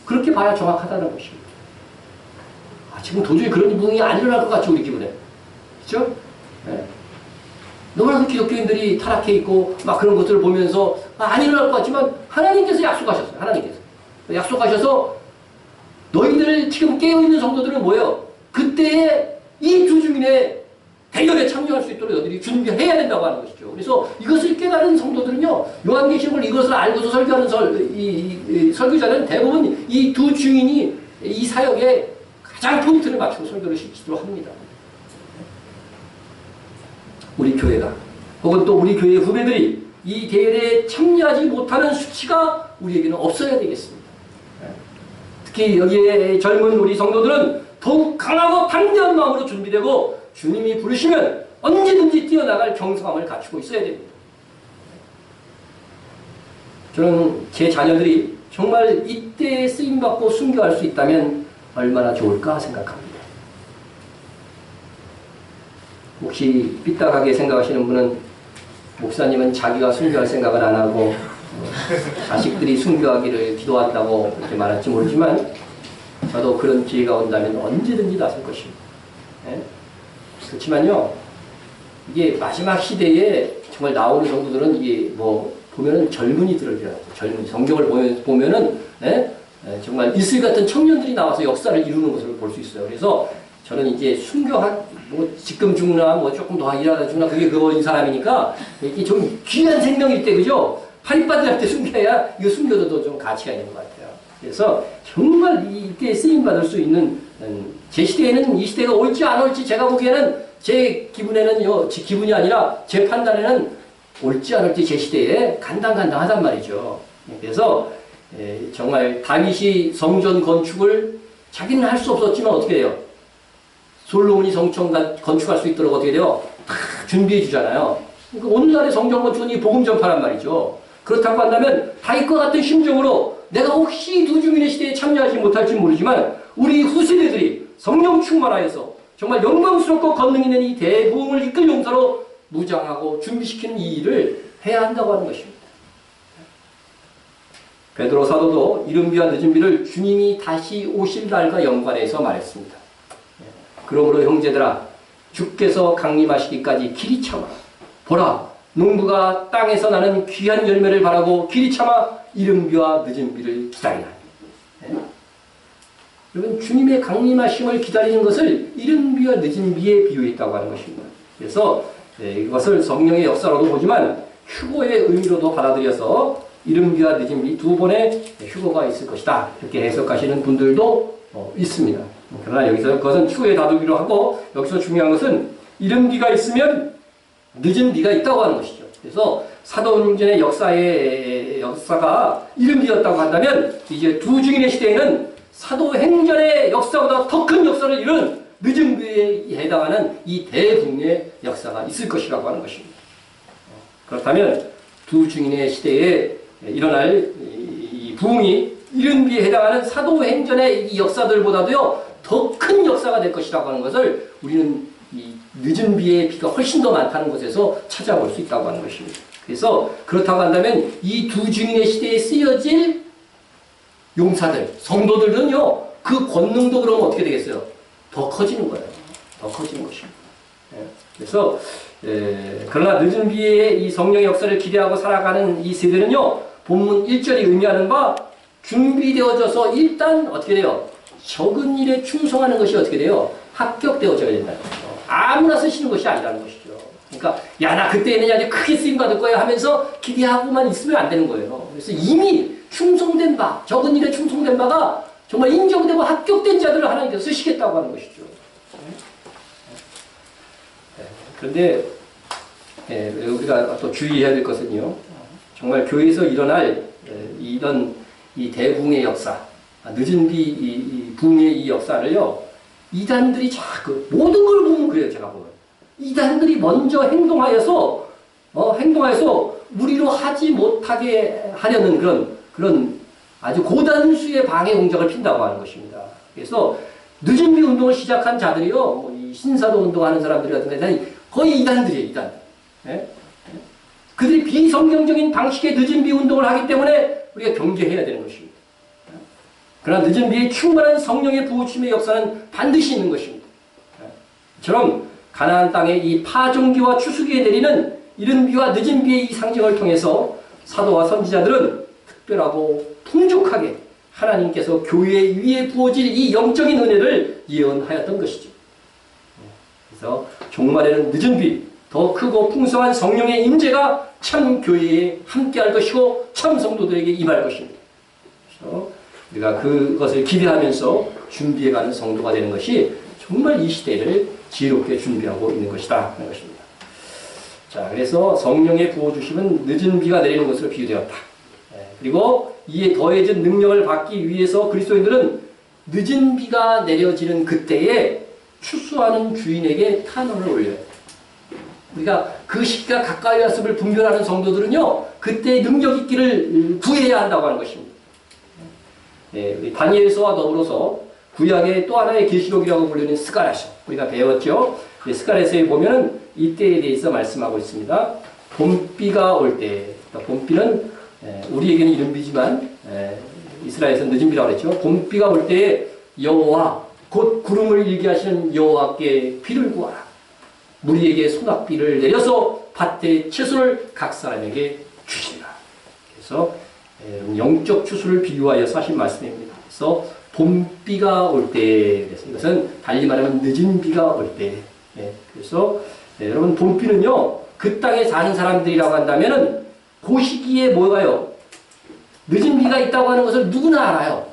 그렇게 봐야 정확하다는 것입니다. 지금 도저히 그런 부흥이 안 일어날 것 같죠, 우리 기분에. 그렇죠? 네. 너무나도 기독교인들이 타락해 있고 막 그런 것들을 보면서 안 일어날 것 같지만 하나님께서 약속하셨어요. 하나님께서. 약속하셔서 너희들 지금 깨어있는 성도들은 뭐예요? 그때에 이 두 증인의 대열에 참여할 수 있도록 너희들이 준비해야 된다고 하는 것이죠. 그래서 이것을 깨달은 성도들은요, 요한계시록을 이것을 알고서 설교하는 설교자는 대부분 이 두 증인이 이 사역에 가장 포인트를 맞추고 설교를 시키도록 합니다. 우리 교회가 혹은 또 우리 교회 후배들이 이 대회에 참여하지 못하는 수치가 우리에게는 없어야 되겠습니다. 특히 여기에 젊은 우리 성도들은 더욱 강하고 담대한 마음으로 준비되고 주님이 부르시면 언제든지 뛰어나갈 경성함을 갖추고 있어야 됩니다. 저는 제 자녀들이 정말 이때에 쓰임받고 순교할 수 있다면 얼마나 좋을까 생각합니다. 혹시 삐딱하게 생각하시는 분은 목사님은 자기가 순교할 생각을 안 하고 자식들이 순교하기를 기도한다고 그렇게 말할지 모르지만 저도 그런 기회가 온다면 언제든지 나설 것입니다. 네? 그렇지만요, 이게 마지막 시대에 정말 나오는 성도들은 이게 뭐 보면은 젊은이들을 젊은이 성경을 보면은 네? 정말 이슬 같은 청년들이 나와서 역사를 이루는 것을 볼 수 있어요. 그래서 저는 이제 순교한 뭐 지금 죽나 뭐 조금 더 일하다 죽나 그게 그거인 사람이니까 이게 좀 귀한 생명일 때 그죠? 파리빠들 할 때 순교해야 이거 순교도 좀 가치가 있는 것 같아요. 그래서 정말 이때 쓰임 받을 수 있는 제 시대에는 이 시대가 올지 안 올지 제가 보기에는 제 기분에는요, 제 기분이 아니라 제 판단에는 올지 안 올지 제 시대에 간당간당하단 말이죠. 그래서 정말 다윗이 성전 건축을 자기는 할 수 없었지만 어떻게 돼요? 솔로몬이 성전 건축할 수 있도록 어떻게 돼요? 다 준비해 주잖아요. 그러니까 오늘날의 성전 건축은 이 복음 전파란 말이죠. 그렇다고 한다면 다윗과 같은 심정으로 내가 혹시 두 증인의 시대에 참여하지 못할지 모르지만 우리 후세대들이 성령 충만하여서 정말 영광스럽고 권능 있는 이 대부흥을 이끌 용사로 무장하고 준비시키는 이 일을 해야 한다고 하는 것입니다. 베드로 사도도 이른비와 늦은비를 주님이 다시 오실 날과 연관해서 말했습니다. 그러므로 형제들아, 주께서 강림하시기까지 길이 참아 보라, 농부가 땅에서 나는 귀한 열매를 바라고 길이 참아 이른비와 늦은비를 기다리나니. 여러분, 주님의 강림하심을 기다리는 것을 이른비와 늦은비에 비유했다고 하는 것입니다. 그래서 이것을 성령의 역사로도 보지만 휴거의 의미로도 받아들여서 이른비와 늦은비 두 번의 휴거가 있을 것이다, 이렇게 해석하시는 분들도 있습니다. 그러나 여기서 그것은 추후에 다루기로 하고 여기서 중요한 것은 이른비가 있으면 늦은비가 있다고 하는 것이죠. 그래서 사도행전의 역사가 이른비였다고 한다면 이제 두 증인의 시대에는 사도행전의 역사보다 더 큰 역사를 이룬 늦은비에 해당하는 이 대붕의 역사가 있을 것이라고 하는 것입니다. 그렇다면 두 증인의 시대에 일어날 이 부흥이 이른비에 해당하는 사도행전의 이 역사들보다도요 더 큰 역사가 될 것이라고 하는 것을 우리는 이 늦은 비의 비가 훨씬 더 많다는 곳에서 찾아볼 수 있다고 하는 것입니다. 그래서 그렇다고 한다면 이 두 증인의 시대에 쓰여질 용사들, 성도들은요 그 권능도 그러면 어떻게 되겠어요? 더 커지는 거예요. 더 커지는 것입니다. 그래서 그러나 늦은 비의 이 성령의 역사를 기대하고 살아가는 이 세대는요 본문 1절이 의미하는 바 준비되어져서 일단 어떻게 돼요? 적은 일에 충성하는 것이 어떻게 돼요? 합격되어져야 된다는 거죠. 아무나 쓰시는 것이 아니라는 것이죠. 그러니까 야, 나 그때는 아주 크게 쓰임받을 거야 하면서 기대하고만 있으면 안 되는 거예요. 그래서 이미 충성된 바, 적은 일에 충성된 바가 정말 인정되고 합격된 자들을 하나님께서 쓰시겠다고 하는 것이죠. 그런데 우리가 또 주의해야 될 것은요, 정말 교회에서 일어날 이런 이 대붕의 역사, 늦은 비 붕의 이 역사를요, 이단들이 자꾸 모든 걸 보면 그래요. 제가 보면 이단들이 먼저 행동하여서 우리로 하지 못하게 하려는 그런 아주 고단수의 방해 공작을 핀다고 하는 것입니다. 그래서 늦은비 운동을 시작한 자들이요, 뭐이 신사도 운동하는 사람들이라든가 거의 이단들이에요, 이단. 예? 그들이 비성경적인 방식의 늦은비 운동을 하기 때문에 우리가 경계해야 되는 것입니다. 그러나 늦은비의 충만한 성령의 부으심의 역사는 반드시 있는 것입니다. 이처럼 가나안 땅의 이 파종기와 추수기에 내리는 이른 비와 늦은 비의 이 상징을 통해서 사도와 선지자들은 특별하고 풍족하게 하나님께서 교회 위에 부어질 이 영적인 은혜를 예언하였던 것이죠. 그래서 종말에는 늦은 비, 더 크고 풍성한 성령의 임재가 참 교회에 함께할 것이고 참 성도들에게 임할 것입니다. 그래서 우리가 그것을 기대하면서 준비해가는 성도가 되는 것이 정말 이 시대를 지혜롭게 준비하고 있는 것이다 하는 것입니다. 자, 그래서 성령의 부어주심은 늦은 비가 내리는 것으로 비유되었다. 그리고 이에 더해진 능력을 받기 위해서 그리스도인들은 늦은 비가 내려지는 그때에 추수하는 주인에게 탄원을 올려요. 우리가 그 시기가 가까이 왔음을 분별하는 성도들은요, 그때 능력 있기를 구해야 한다고 하는 것입니다. 우리 다니엘서와 더불어서 구약의 또 하나의 계시록이라고 불리는 스가랴서 우리가 배웠죠. 스가랴서에 보면은 이때에 대해서 말씀하고 있습니다. 봄비가 올 때, 봄비는 우리에게는 이른 비지만 이스라엘에서 늦은 비라고 그랬죠. 봄비가 올 때에 여호와 곧 구름을 일게 하시는 여호와께 비를 구하라. 무리에게 소낙비를 내려서 밭에 채소를 각 사람에게 주시라. 그래서 영적 추수를 비유하여서 하신 말씀입니다. 그래서 봄비가 올 때, 그래서 이것은 달리 말하면 늦은 비가 올 때. 그래서 여러분 봄비는요, 그 땅에 사는 사람들이라고 한다면은 그 시기에 뭐가요? 늦은 비가 있다고 하는 것을 누구나 알아요.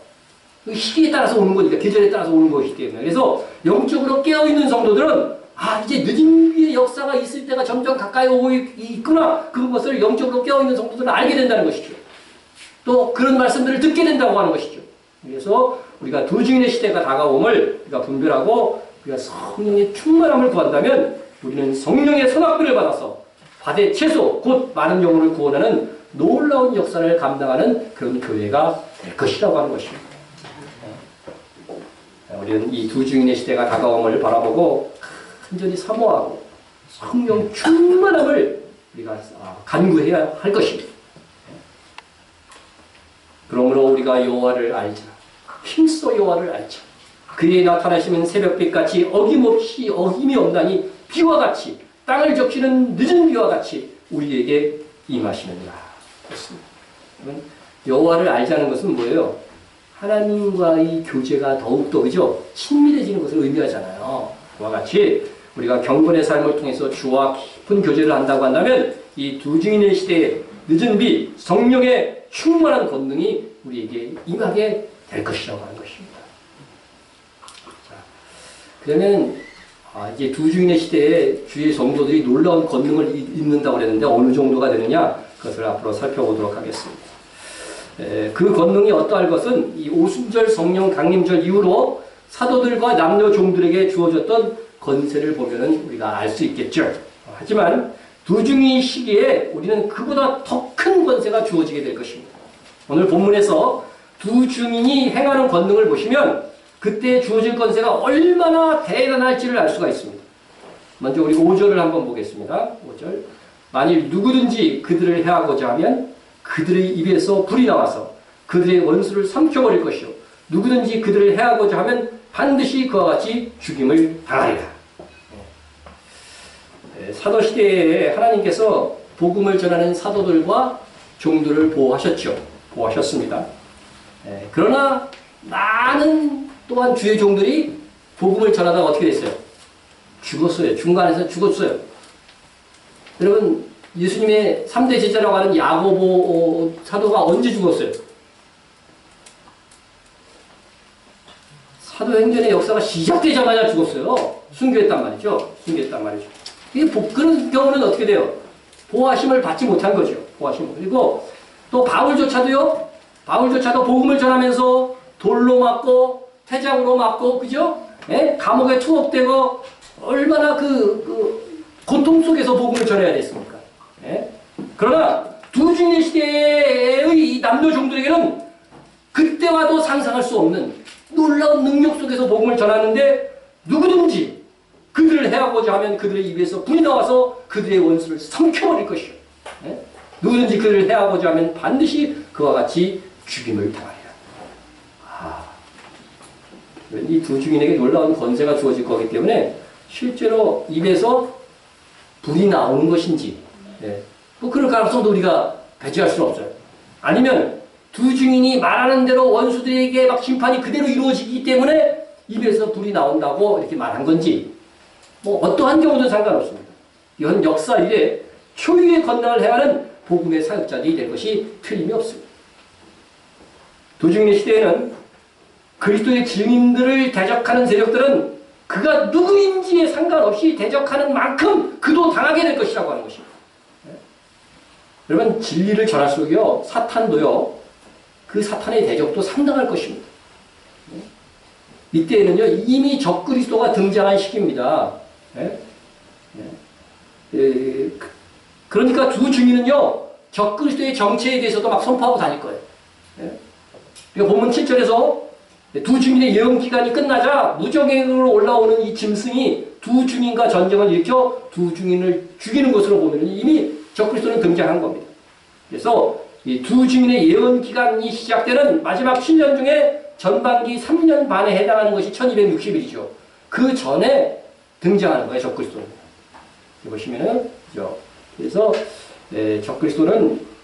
그 시기에 따라서 오는 거니까, 계절에 따라서 오는 것이기 때문에. 그래서 영적으로 깨어있는 성도들은 아, 이제 늦은 비의 역사가 있을 때가 점점 가까이 오고 있구나. 그것을 영적으로 깨어있는 성도들은 알게 된다는 것이죠. 또 그런 말씀들을 듣게 된다고 하는 것이죠. 그래서 우리가 두 증인의 시대가 다가옴을 우리가 분별하고 우리가 성령의 충만함을 구한다면 우리는 성령의 선악비를 받아서 밭의 채소, 곧 많은 영혼을 구원하는 놀라운 역사를 감당하는 그런 교회가 될 것이라고 하는 것입니다. 우리는 이 두 증인의 시대가 다가옴을 바라보고 간절히 사모하고 성령 충만함을 우리가 간구해야 할 것입니다. 그러므로 우리가 여호와를 알자. 힘써 여호와를 알자. 그의 나타나시면 새벽빛같이 어김없이 어김이 없나니 비와 같이 땅을 적시는 늦은 비와 같이 우리에게 임하시느니라. 그렇습니다. 여호와를 알자는 것은 뭐예요? 하나님과의 교제가 더욱더 그죠? 친밀해지는 것을 의미하잖아요. 그와 같이 우리가 경건의 삶을 통해서 주와 깊은 교제를 한다고 한다면 이 두 증인의 시대에 늦은 비, 성령의 충만한 권능이 우리에게 임하게 될 것이라고 하는 것입니다. 자, 그러면 이제 두 증인의 시대에 주의 성도들이 놀라운 권능을 입는다고 그랬는데 어느 정도가 되느냐? 그것을 앞으로 살펴보도록 하겠습니다. 그 권능이 어떠할 것은 이 오순절 성령 강림절 이후로 사도들과 남녀 종들에게 주어졌던 권세를 보면은 우리가 알 수 있겠죠. 하지만 두 증인 시기에 우리는 그보다 더 큰 권세가 주어지게 될 것입니다. 오늘 본문에서 두 증인이 행하는 권능을 보시면 그때 주어질 권세가 얼마나 대단할지를 알 수가 있습니다. 먼저 우리 5절을 한번 보겠습니다. 5절. 만일 누구든지 그들을 해하고자 하면 그들의 입에서 불이 나와서 그들의 원수를 삼켜버릴 것이요. 누구든지 그들을 해하고자 하면 반드시 그와 같이 죽임을 당하리라. 사도시대에 하나님께서 복음을 전하는 사도들과 종들을 보호하셨죠. 보호하셨습니다. 그러나 많은 또한 주의 종들이 복음을 전하다가 어떻게 됐어요? 죽었어요. 중간에서 죽었어요. 여러분 예수님의 3대 제자라고 하는 야고보 사도가 언제 죽었어요? 사도행전의 역사가 시작되자마자 죽었어요. 순교했단 말이죠. 순교했단 말이죠. 그런 경우는 어떻게 돼요? 보호하심을 받지 못한 거죠. 보호하심. 그리고 또 바울조차도요. 바울조차도 복음을 전하면서 돌로 맞고 태장으로 맞고 그죠? 감옥에 투옥되고 얼마나 그 고통 속에서 복음을 전해야 됐습니까? 그러나 두 증인 시대의 남녀 종들에게는 그때와도 상상할 수 없는 놀라운 능력 속에서 복음을 전하는데 누구든지 그들을 해하고자 하면 그들의 입에서 불이 나와서 그들의 원수를 삼켜버릴 것이요. 예? 누구든지 그들을 해하고자 하면 반드시 그와 같이 죽임을 당하리라. 이 두 증인에게 놀라운 권세가 주어질 거기 때문에 실제로 입에서 불이 나오는 것인지, 예, 뭐 그럴 가능성도 우리가 배제할 수는 없어요. 아니면 두 증인이 말하는 대로 원수들에게 막 심판이 그대로 이루어지기 때문에 입에서 불이 나온다고 이렇게 말한 건지, 뭐 어떠한 경우든 상관없습니다. 이건 역사 이래 초유의 건강을 해하는 복음의 사역자들이 될 것이 틀림이 없습니다. 두 증인의 시대에는 그리스도의 증인들을 대적하는 세력들은 그가 누구인지에 상관없이 대적하는 만큼 그도 당하게 될 것이라고 하는 것입니다. 여러분, 진리를 전할수록요, 사탄도요, 그 사탄의 대적도 상당할 것입니다. 이때에는요, 이미 적그리스도가 등장한 시기입니다. 그러니까 두 증인은요, 적그리스도의 정체에 대해서도 막 선포하고 다닐 거예요. 그러니까 본문 7절에서 두 증인의 예언 기간이 끝나자 무적행으로 올라오는 이 짐승이 두 증인과 전쟁을 일으켜 두 증인을 죽이는 것으로 보면 이미 적그리스도는 등장한 겁니다. 그래서 이 두 증인의 예언 기간이 시작되는 마지막 7년 중에 전반기 3년 반에 해당하는 것이 1260일이죠. 그 전에 등장하는 거예요, 적그리스도는. 보시면은, 그죠? 그래서 적그리스도는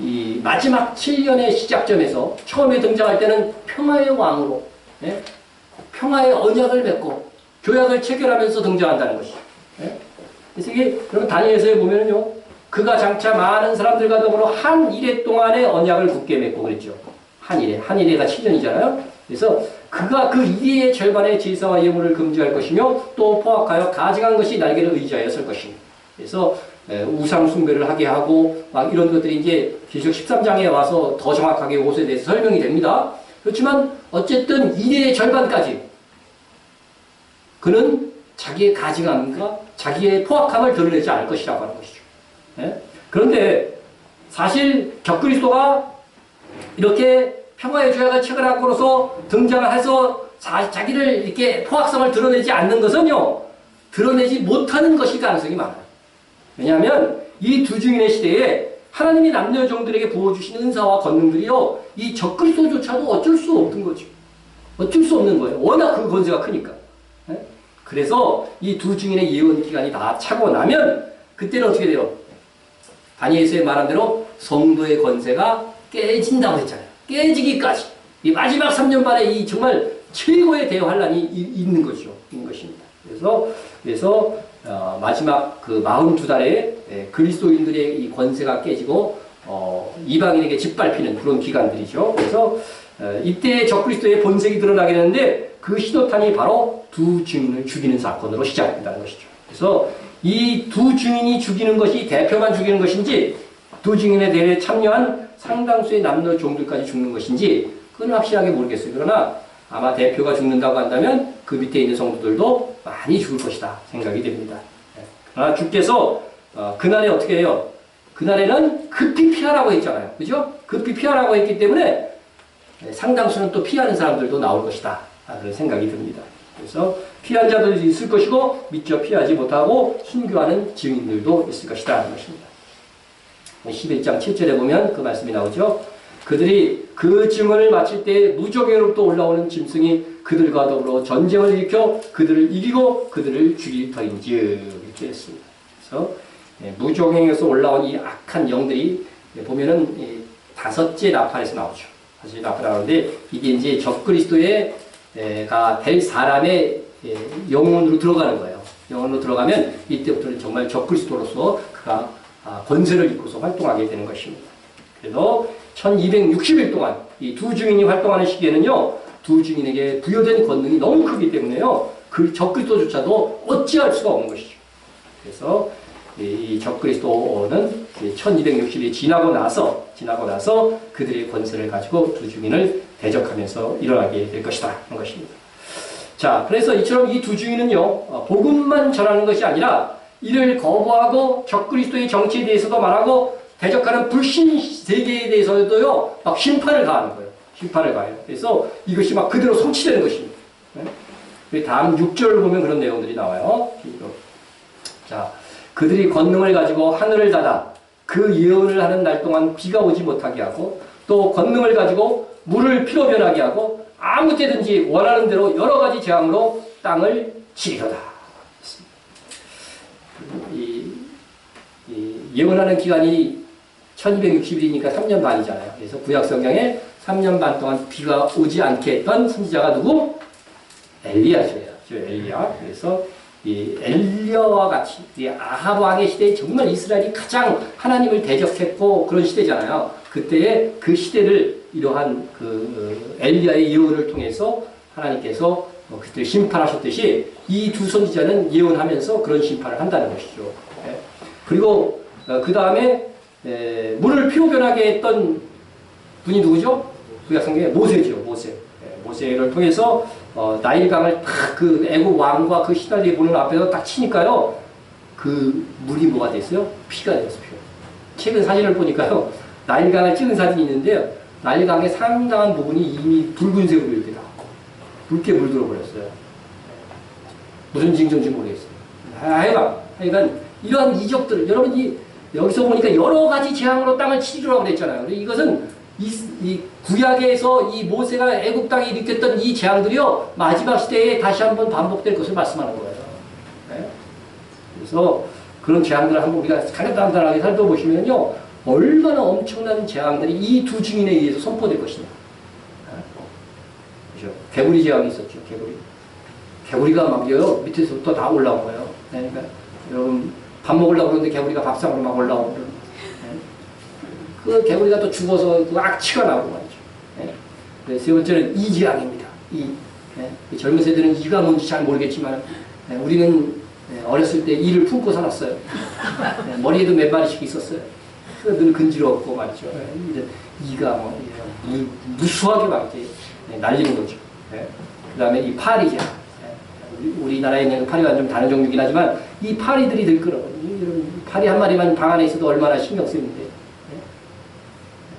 이 마지막 7년의 시작점에서 처음에 등장할 때는 평화의 왕으로, 평화의 언약을 맺고 조약을 체결하면서 등장한다는 것이죠. 그래서 이게 여러분 다니엘서에 보면은요, 그가 장차 많은 사람들과 더불어 한 일해 동안의 언약을 굳게 맺고 그랬죠. 한 일해가 7년이잖아요. 그래서 그가 그 일해의 절반의 제사와 예물을 금지할 것이며 또 포악하여 가증한 것이 날개를 의지하여 설 것입니다. 그래서 우상 숭배를 하게 하고 막 이런 것들이 이제 계시록 13장에 와서 더 정확하게 이것에 대해서 설명이 됩니다. 그렇지만 어쨌든 일해의 절반까지 그는 자기의 가증함과 자기의 포악함을 드러내지 않을 것이라고 하는 것이죠. 그런데 사실 적그리스도가 이렇게 평화의 조약을 체결하고로서 등장을 해서 자기를 이렇게 포악성을 드러내지 않는 것은요, 드러내지 못하는 것일 가능성이 많아요. 왜냐하면 이 두 증인의 시대에 하나님이 남녀 종들에게 부어주신 은사와 권능들이요, 이 적그리스도조차도 어쩔 수 없는 거죠. 어쩔 수 없는 거예요. 워낙 그 권세가 크니까. 그래서 이 두 증인의 예언 기간이 다 차고 나면 그때는 어떻게 돼요? 다니엘서에 말한 대로 성도의 권세가 깨진다고 했잖아요. 깨지기까지. 이 마지막 3년 반에 이 정말 최고의 대환란이 있는 것이죠. 있는 것입니다. 그래서 마지막 그 42달에 그리스도인들의 이 권세가 깨지고 이방인에게 짓밟히는 그런 기간들이죠. 그래서 이때 적그리스도의 본색이 드러나게 되는데 그 시도탄이 바로 두 증인을 죽이는 사건으로 시작된다는 것이죠. 그래서 이 두 증인이 죽이는 것이 대표만 죽이는 것인지 두 증인에 대해 참여한 상당수의 남녀 종들까지 죽는 것인지 그건 확실하게 모르겠어요. 그러나 아마 대표가 죽는다고 한다면 그 밑에 있는 성도들도 많이 죽을 것이다 생각이 됩니다. 그러나 주께서 그날에 어떻게 해요? 그날에는 급히 피하라고 했잖아요. 그죠? 급히 피하라고 했기 때문에 상당수는 또 피하는 사람들도 나올 것이다. 그런 생각이 듭니다. 그래서 피한 자들도 있을 것이고 미처 피하지 못하고 순교하는 증인들도 있을 것이다 하는 것입니다. 11장 7절에 보면 그 말씀이 나오죠. 그들이 그 증언을 마칠 때 무적행으로부터 올라오는 짐승이 그들과 더불어 전쟁을 일으켜 그들을 이기고 그들을 죽일 터인즉 이렇게 했습니다. 그래서 무적행에서 올라온 이 악한 영들이 보면은 다섯째 나팔에서 나오죠. 다섯째 나팔 나오는데 이게 이제 적그리스도가 될 사람의 영혼으로 들어가는 거예요. 영혼으로 들어가면 이때부터는 정말 적그리스도로서 그가 권세를 입고서 활동하게 되는 것입니다. 그래서 1260일 동안 이 두 증인이 활동하는 시기에는요, 두 증인에게 부여된 권능이 너무 크기 때문에요, 그 적그리스도조차도 어찌할 수가 없는 것이죠. 그래서 이 적그리스도는 1260일이 지나고 나서 그들의 권세를 가지고 두 증인을 대적하면서 일어나게 될 것이다 하는 것입니다. 자, 그래서 이처럼 이 두 증인은요, 복음만 전하는 것이 아니라 이를 거부하고 적그리스도의 정치에 대해서도 말하고 대적하는 불신 세계에 대해서도요, 막 심판을 가하는 거예요. 심판을 가요. 그래서 이것이 막 그대로 성취되는 것입니다. 네? 다음 6절을 보면 그런 내용들이 나와요. 자, 그들이 권능을 가지고 하늘을 닫아 그 예언을 하는 날 동안 비가 오지 못하게 하고 또 권능을 가지고 물을 피로 변하게 하고 아무 때든지 원하는 대로 여러 가지 재앙으로 땅을 치리로다. 이 예언하는 기간이 1260일이니까 3년 반이잖아요. 그래서 구약 성경에 3년 반 동안 비가 오지 않게 했던 선지자가 누구? 엘리야죠. 엘리야. 그래서 이 엘리야와 같이 이 아합 왕의 시대에 정말 이스라엘이 가장 하나님을 대적했고 그런 시대잖아요. 그때의 그 시대를 이러한 그 엘리야의 예언을 통해서 하나님께서 그때 심판하셨듯이 이 두 선지자는 예언하면서 그런 심판을 한다는 것이죠. 그리고 그 다음에 물을 피로 변하게 했던 분이 누구죠? 구약 성경에 모세죠. 모세를 통해서 나일강을 딱 그 애국 왕과 그 시달리 보는 앞에서 딱 치니까요. 그 물이 뭐가 됐어요? 피가 됐어요. 최근 사진을 보니까요. 나일강을 찍은 사진이 있는데요. 나일강의 상당한 부분이 이미 붉은색으로 이렇게 나왔고 붉게 물들어 버렸어요. 무슨 징조인지 모르겠어요. 하여간 이러한 이적들 여러분이 여기서 보니까 여러 가지 재앙으로 땅을 치리라고 그랬잖아요. 이것은 이 구약에서 이 모세가 애국 땅에 일으켰던 이 재앙들이요 마지막 시대에 다시 한번 반복될 것을 말씀하는 거예요. 네? 그래서 그런 재앙들을 한번 우리가 간단하게 살펴보시면요 얼마나 엄청난 재앙들이 이 두 증인에 의해서 선포될 것이냐. 네? 그렇죠? 개구리 재앙이 있었죠. 개구리가 막요 밑에서부터 다 올라온 거예요. 네? 그러니까 여러분 밥 먹으려고 그러는데 개구리가 밥상으로 막 올라오고 그 개구리가 또 죽어서 그 악취가 나고 말이죠. 네. 세 번째는 이재앙입니다. 네. 젊은 세대는 이가 뭔지 잘 모르겠지만 네. 우리는 어렸을 때 이를 품고 살았어요. 네. 머리에도 몇 마리씩 있었어요. 늘 근지럽고 말이죠. 네. 이가 뭐 무수하게 막 이렇게 날리는 거죠. 네. 그 다음에 이 파리재앙. 네. 우리나라에 있는 파리와 좀 다른 종류긴 하지만 이 파리들이 들끓어거든요. 파리 한 마리만 방 안에 있어도 얼마나 신경 쓰이는데.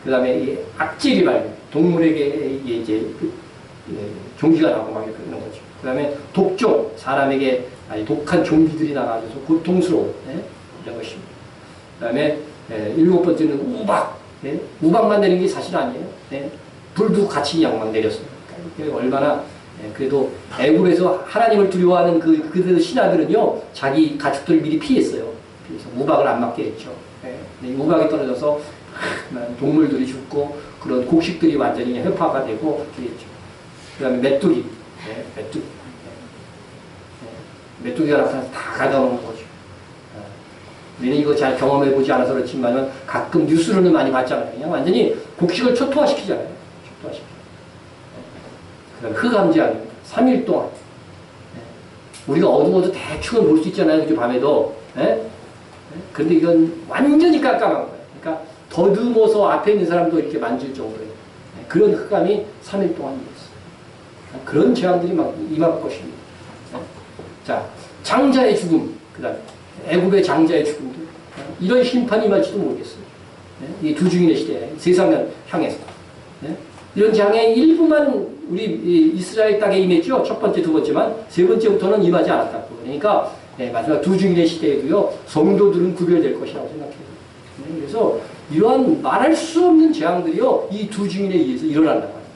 그 다음에 이 악질이 발견, 동물에게 이제 종기가 나고 막 이런 거죠. 그 다음에 독종, 사람에게 독한 종기들이 나가서 고통스러운 이런 것입니다. 그 다음에 일곱 번째는 우박. 우박만 내는 게 사실 아니에요. 불도 같이 양막 내렸습니다. 얼마나 그래도 애굽에서 하나님을 두려워하는 그들 신하들은요 자기 가축들을 미리 피했어요. 그래서 우박을 안 맞게 했죠. 우박이 떨어져서 동물들이 죽고 그런 곡식들이 완전히 회파가 되고 그랬죠. 그 다음에 메뚜기. 메뚜기가 나타나서 다 가져오는 거죠. 우리는 이거 잘 경험해보지 않아서 그렇지만 가끔 뉴스로는 많이 봤잖아요. 그냥 완전히 곡식을 초토화시키잖아요. 그 다음에 흑암지압입니다. 3일 동안. 우리가 어두워도 대충은 볼 수 있잖아요. 그죠? 밤에도. 그런데 이건 완전히 깜깜한 거예요. 그러니까 더듬어서 앞에 있는 사람도 이렇게 만질 정도의 그런 흑암이 3일 동안 있었어요. 그런 재앙들이 막 임할 것입니다. 자, 장자의 죽음, 그 다음에 애굽의 장자의 죽음도 이런 심판이 임할지도 모르겠어요. 이 두 증인의 시대에 세상을 향해서 이런 재앙의 일부만 우리 이스라엘 땅에 임했죠. 첫 번째, 두 번째만 세 번째부터는 임하지 않았다고. 그러니까 마지막 두 증인의 시대에도요 성도들은 구별될 것이라고 생각해요. 그래서 이러한 말할 수 없는 재앙들이요 이 두 증인에 의해서 일어난다고 합니다.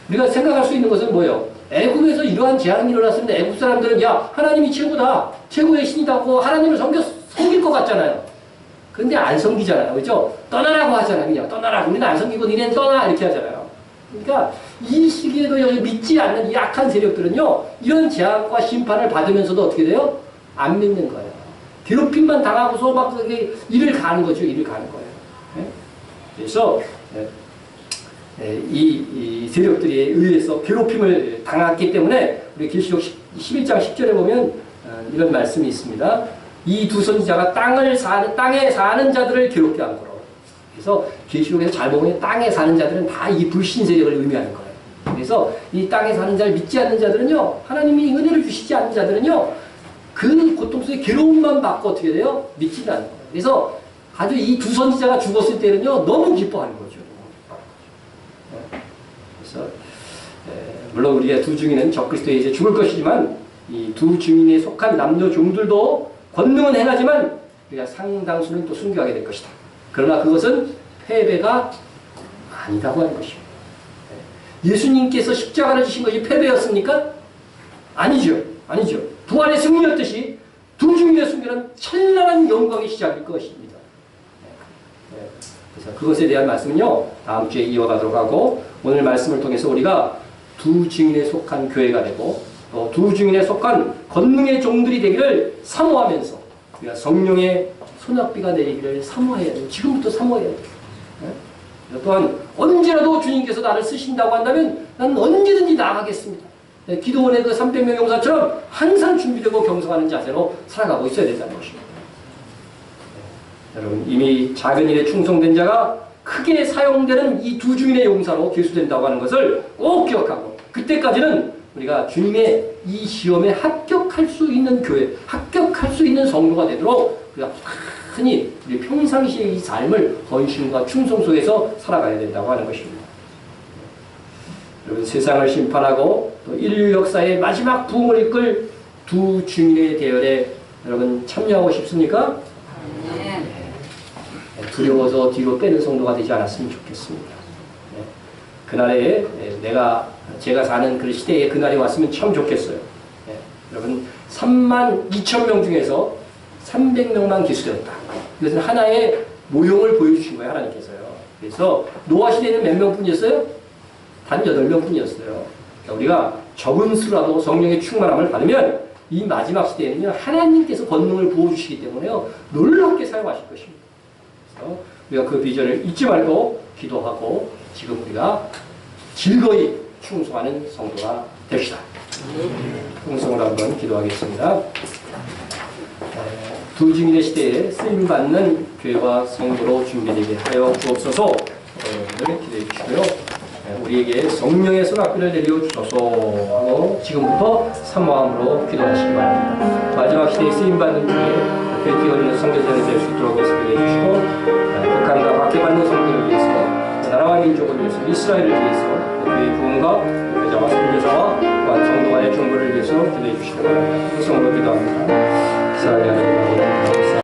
우리가 생각할 수 있는 것은 뭐예요? 애굽에서 이러한 재앙이 일어났을 때 애굽 사람들은 야 하나님이 최고다, 최고의 신이다고 하나님을 섬길 것 같잖아요. 그런데 안 섬기잖아요, 그렇죠? 떠나라고 하잖아요, 그냥 떠나라. 우리는 안 섬기고 니네는 떠나 이렇게 하잖아요. 그러니까 이 시기에도 여기 믿지 않는 이 악한 세력들은요 이런 재앙과 심판을 받으면서도 어떻게 돼요? 안 믿는 거예요. 괴롭힘만 당하고서 막 일을 가는 거죠. 일을 가는 거예요. 그래서 이 세력들에 의해서 괴롭힘을 당했기 때문에 우리 계시록 11장 10절에 보면 이런 말씀이 있습니다. 이 두 선지자가 땅에 사는 자들을 괴롭게 한 거라고. 그래서 계시록에서 잘 보면 땅에 사는 자들은 다 이 불신 세력을 의미하는 거예요. 그래서 이 땅에 사는 자를 믿지 않는 자들은요, 하나님이 은혜를 주시지 않는 자들은요, 그 고통 속에 괴로움만 받고 어떻게 돼요? 믿지는 않는 거예요. 그래서 아주 이 두 선지자가 죽었을 때는요, 너무 기뻐하는 거죠. 그래서 물론 우리가 두 증인은 적그리스도에 이제 죽을 것이지만 이 두 증인에 속한 남녀 종들도 권능은 행하지만 우리가 상당수는 또 순교하게 될 것이다. 그러나 그것은 패배가 아니라고 하는 것입니다. 예수님께서 십자가를 지신 것이 패배였습니까? 아니죠. 아니죠. 부활의 승리였듯이 두 증인의 순교는 찬란한 영광의 시작일 것입니다. 그래서 그것에 대한 말씀은요, 다음 주에 이어가도록 하고, 오늘 말씀을 통해서 우리가 두 증인에 속한 교회가 되고 또 두 증인에 속한 권능의 종들이 되기를 사모하면서 우리가 성령의 소낙비가 내리기를 사모해야 돼요. 지금부터 사모해야 돼요. 또한 언제라도 주님께서 나를 쓰신다고 한다면 나는 언제든지 나아가겠습니다. 기도원의 그 300명 용사처럼 항상 준비되고 경성하는 자세로 살아가고 있어야 된다는 것입니다. 여러분, 이미 작은 일에 충성된 자가 크게 사용되는 이 두 주인의 용사로 계수된다고 하는 것을 꼭 기억하고, 그때까지는 우리가 주님의 이 시험에 합격할 수 있는 교회, 합격할 수 있는 성도가 되도록 우리가 흔히 우리 평상시의 이 삶을 헌신과 충성 속에서 살아가야 된다고 하는 것입니다. 여러분, 세상을 심판하고 또 인류 역사의 마지막 부흥을 이끌 두 주인의 대열에 여러분 참여하고 싶습니까? 두려워서 뒤로 빼는 성도가 되지 않았으면 좋겠습니다. 그날에 제가 사는 그 시대에 그날이 왔으면 참 좋겠어요. 여러분, 32,000명 중에서 300명만 기수되었다. 이것은 하나의 모형을 보여주신 거예요, 하나님께서요. 그래서 노아 시대에는 몇 명뿐이었어요? 단 8명뿐이었어요. 우리가 적은 수라도 성령의 충만함을 받으면 이 마지막 시대에는요, 하나님께서 권능을 부어주시기 때문에요, 놀랍게 사용하실 것입니다. 그래서 우리가 그 비전을 잊지 말고 기도하고 지금 우리가 즐거이 충성하는 성도가 됩시다. 통성을 한번 기도하겠습니다. 두 증인의 시대에 쓰임받는 교회와 성도로 준비되게 하여 주옵소서. 기도해 주시고요. 우리에게 성령의 소낙비를 내려 주소서 하고 지금부터 사모함으로 기도하시기 바랍니다. 마지막 시대에 쓰임받는 교회 벨기 어린 성교사가 될 수 있도록 기도해 주시고, 북한과 박해받는 성도를 위해서, 나라와 민족을 위해서, 이스라엘을 위해서 그의 부흥과